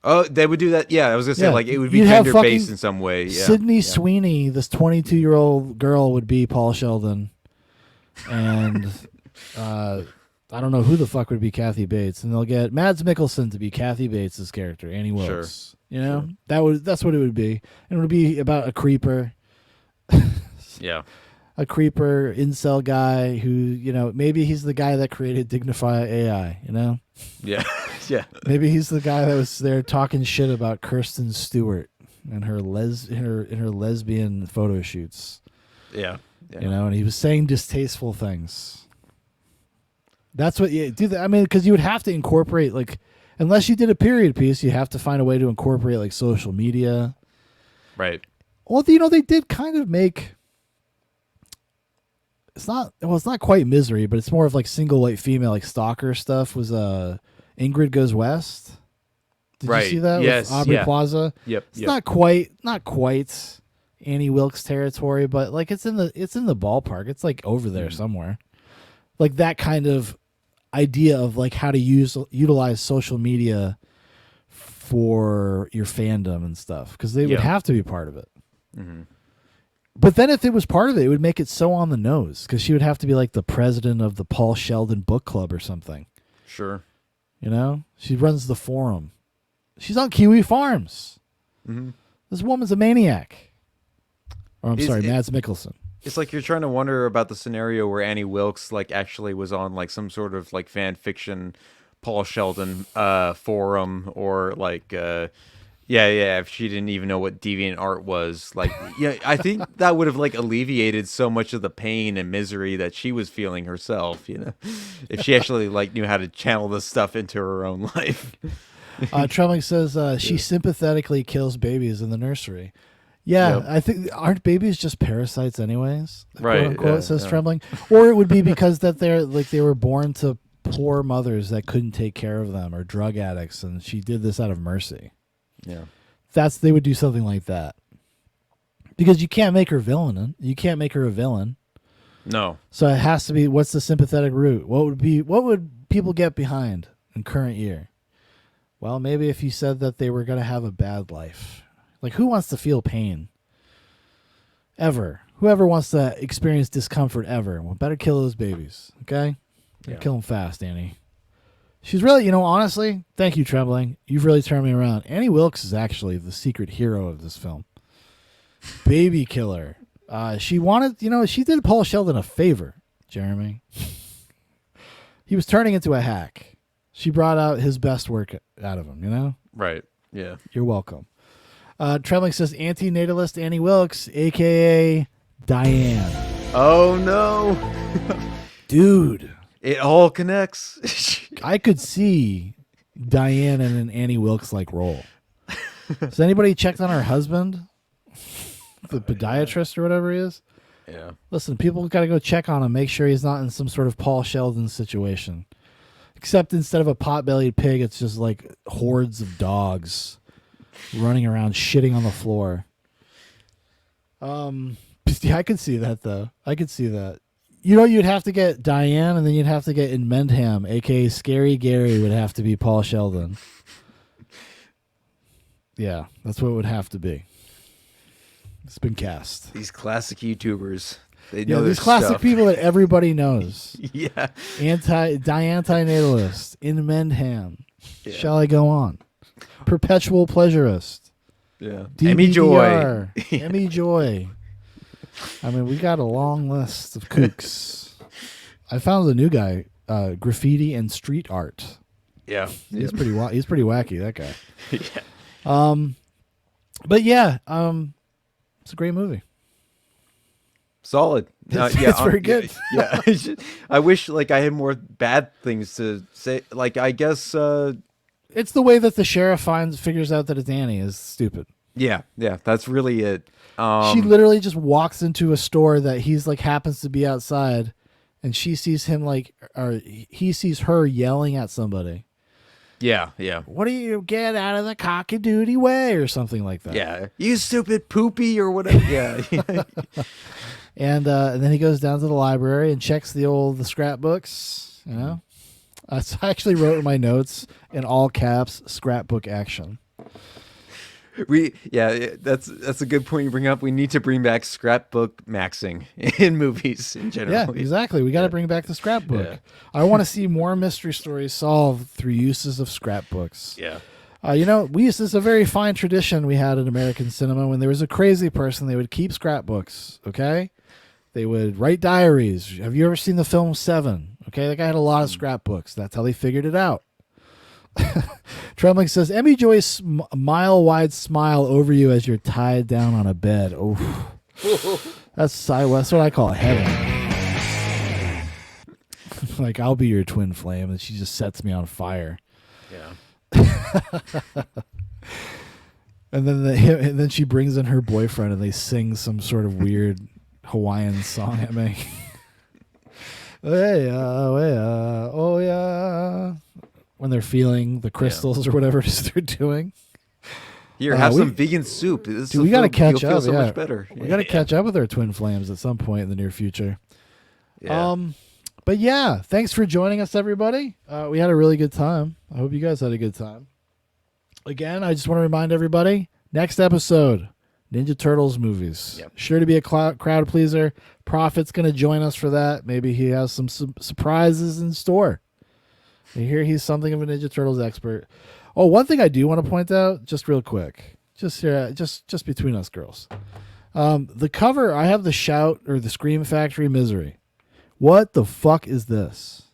Speaker 2: Oh, they would do that. Yeah, I was gonna say it would be gender based in some way. Yeah.
Speaker 1: Sydney Sweeney, this 22-year-old girl, would be Paul Sheldon, and I don't know who the fuck would be Kathy Bates, and they'll get Mads Mikkelsen to be Kathy Bates' character, Annie Wilkes.
Speaker 2: Sure.
Speaker 1: That's what it would be, and it would be about a creeper.
Speaker 2: Yeah.
Speaker 1: A creeper incel guy who, maybe he's the guy that created Dignify AI,
Speaker 2: Yeah. Yeah.
Speaker 1: Maybe he's the guy that was there talking shit about Kirsten Stewart and her lesbian photo shoots.
Speaker 2: Yeah.
Speaker 1: And he was saying distasteful things. That's what you do. I mean, because you would have to incorporate, unless you did a period piece, you have to find a way to incorporate social media.
Speaker 2: Right.
Speaker 1: Well, they did kind of make. It's not quite Misery, but it's more of single white female, stalker stuff. Was Ingrid Goes West? Did you see that?
Speaker 2: Yes.
Speaker 1: With Aubrey Plaza.
Speaker 2: Yep.
Speaker 1: It's not quite Annie Wilkes territory, but it's in the ballpark. It's over there somewhere. That kind of idea of how to utilize social media for your fandom and stuff, because they would have to be part of it.
Speaker 2: Mm-hmm.
Speaker 1: But then if it was part of it, it would make it so on the nose, because she would have to be the president of the Paul Sheldon Book Club or something.
Speaker 2: Sure.
Speaker 1: She runs the forum. She's on Kiwi Farms.
Speaker 2: Mm-hmm.
Speaker 1: This woman's a maniac. Or Mads Mikkelsen.
Speaker 2: It's you're trying to wonder about the scenario where Annie Wilkes actually was on some sort of fan fiction Paul Sheldon forum, or Yeah. If she didn't even know what deviant art was, like, yeah, I think that would have like alleviated so much of the pain and misery that she was feeling herself. If she actually like knew how to channel this stuff into her own life.
Speaker 1: Trembling says she sympathetically kills babies in the nursery. Yeah,
Speaker 2: Yep.
Speaker 1: I think aren't babies just parasites anyways?
Speaker 2: Right,
Speaker 1: Quote unquote,
Speaker 2: yeah,
Speaker 1: says
Speaker 2: yeah.
Speaker 1: Trembling. Or it would be because that they were born to poor mothers that couldn't take care of them or drug addicts, and she did this out of mercy.
Speaker 2: Yeah.
Speaker 1: They would do something like that. Because you can't make her villain. You can't make her a villain.
Speaker 2: No.
Speaker 1: So it has to be, what's the sympathetic route? What would people get behind in current year? Well, maybe if you said that they were going to have a bad life. Like, who wants to feel pain? Ever. Whoever wants to experience discomfort ever. Well, better kill those babies, okay?
Speaker 2: Yeah.
Speaker 1: Kill them fast, Annie. She's really, honestly, thank you, Trembling. You've really turned me around. Annie Wilkes is actually the secret hero of this film. Baby killer. She wanted, she did Paul Sheldon a favor, Jeremy. He was turning into a hack. She brought out his best work out of him,
Speaker 2: Right. Yeah.
Speaker 1: You're welcome. Trembling says anti-natalist Annie Wilkes, a.k.a. Diane.
Speaker 2: Oh, no.
Speaker 1: Dude.
Speaker 2: It all connects.
Speaker 1: I could see Diane in an Annie Wilkes-like role. Has anybody checked on her husband? The podiatrist or whatever he is?
Speaker 2: Yeah.
Speaker 1: Listen, people got to go check on him, make sure he's not in some sort of Paul Sheldon situation. Except instead of a pot-bellied pig, it's just like hordes of dogs running around shitting on the floor. Yeah, I could see that though. I could see that. You'd have to get Diane, and then you'd have to get in Mendham, aka Scary Gary, would have to be Paul Sheldon. Yeah, that's what it would have to be. It's been cast.
Speaker 2: These classic YouTubers. They know
Speaker 1: these
Speaker 2: their
Speaker 1: classic
Speaker 2: stuff.
Speaker 1: people that everybody knows.
Speaker 2: Yeah.
Speaker 1: Anti-natalist in Mendham.
Speaker 2: Yeah.
Speaker 1: Shall I go on? Perpetual pleasurist.
Speaker 2: Yeah. Emmy Joy.
Speaker 1: DVDR, Emmy Joy. I mean, we got a long list of kooks. I found the new guy, graffiti and street art.
Speaker 2: Yeah.
Speaker 1: He's pretty wacky, that guy.
Speaker 2: Yeah.
Speaker 1: But yeah, it's a great movie.
Speaker 2: Solid.
Speaker 1: It's very good.
Speaker 2: Yeah. I wish like I had more bad things to say. Like I guess
Speaker 1: it's the way that the sheriff figures out that it's Annie is stupid.
Speaker 2: Yeah, that's really it.
Speaker 1: She literally just walks into a store that he's like happens to be outside, and she sees him or he sees her yelling at somebody.
Speaker 2: Yeah.
Speaker 1: What do you get out of the cocky-doody way or something like that?
Speaker 2: Yeah, you stupid poopy or whatever. Yeah.
Speaker 1: And then he goes down to the library and checks the scrapbooks. So I actually wrote in my notes in all caps, scrapbook action.
Speaker 2: That's a good point you bring up. We need to bring back scrapbook maxing in movies in general.
Speaker 1: Yeah, exactly. We got to bring back the scrapbook.
Speaker 2: Yeah.
Speaker 1: I want to see more mystery stories solved through uses of scrapbooks.
Speaker 2: Yeah.
Speaker 1: This is a very fine tradition we had in American cinema. When there was a crazy person, they would keep scrapbooks, okay? They would write diaries. Have you ever seen the film Seven? Okay, that guy had a lot of scrapbooks. That's how they figured it out. Trembling says, Emmy Joy's mile-wide smile over you as you're tied down on a bed. Oh, that's what I call heaven. Like, I'll be your twin flame, and she just sets me on fire.
Speaker 2: Yeah.
Speaker 1: And then she brings in her boyfriend, and they sing some sort of weird Hawaiian song at me. Oh yeah. When they're feeling the crystals or whatever it is they're doing.
Speaker 2: Here, have some vegan soup.
Speaker 1: We got to catch up.
Speaker 2: So much better.
Speaker 1: We got to catch up with our twin flames at some point in the near future.
Speaker 2: Yeah.
Speaker 1: But yeah, thanks for joining us, everybody. We had a really good time. I hope you guys had a good time. Again, I just want to remind everybody, next episode, Ninja Turtles movies.
Speaker 2: Yep.
Speaker 1: Sure to be a crowd pleaser. Prophet's going to join us for that. Maybe he has some surprises in store. I hear he's something of a Ninja Turtles expert. Oh, one thing I do want to point out, just real quick, just between us girls. The cover, I have the Shout or the Scream Factory Misery. What the fuck is this?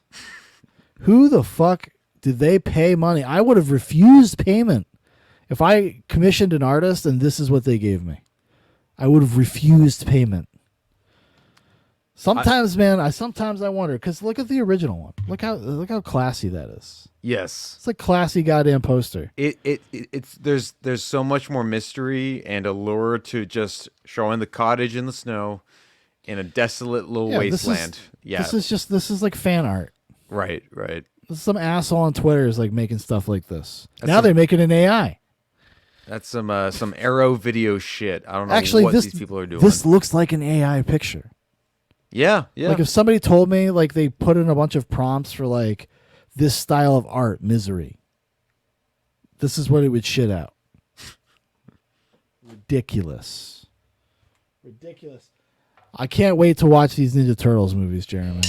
Speaker 1: Who the fuck did they pay money? I would have refused payment If I commissioned an artist and this is what they gave me, I would have refused payment. Sometimes, sometimes I wonder, because look at the original one. Look how classy that is.
Speaker 2: Yes,
Speaker 1: it's a classy goddamn poster.
Speaker 2: It's there's so much more mystery and allure to just showing the cottage in the snow in a desolate little wasteland.
Speaker 1: This is like fan art.
Speaker 2: Right.
Speaker 1: Some asshole on Twitter is like making stuff like this. Now they're making an AI.
Speaker 2: That's some Arrow video shit. I don't know what these people are doing.
Speaker 1: This looks like an AI picture.
Speaker 2: Yeah.
Speaker 1: Like if somebody told me like they put in a bunch of prompts for like this style of art, Misery. This is what it would shit out. Ridiculous. I can't wait to watch these Ninja Turtles movies, Jeremy.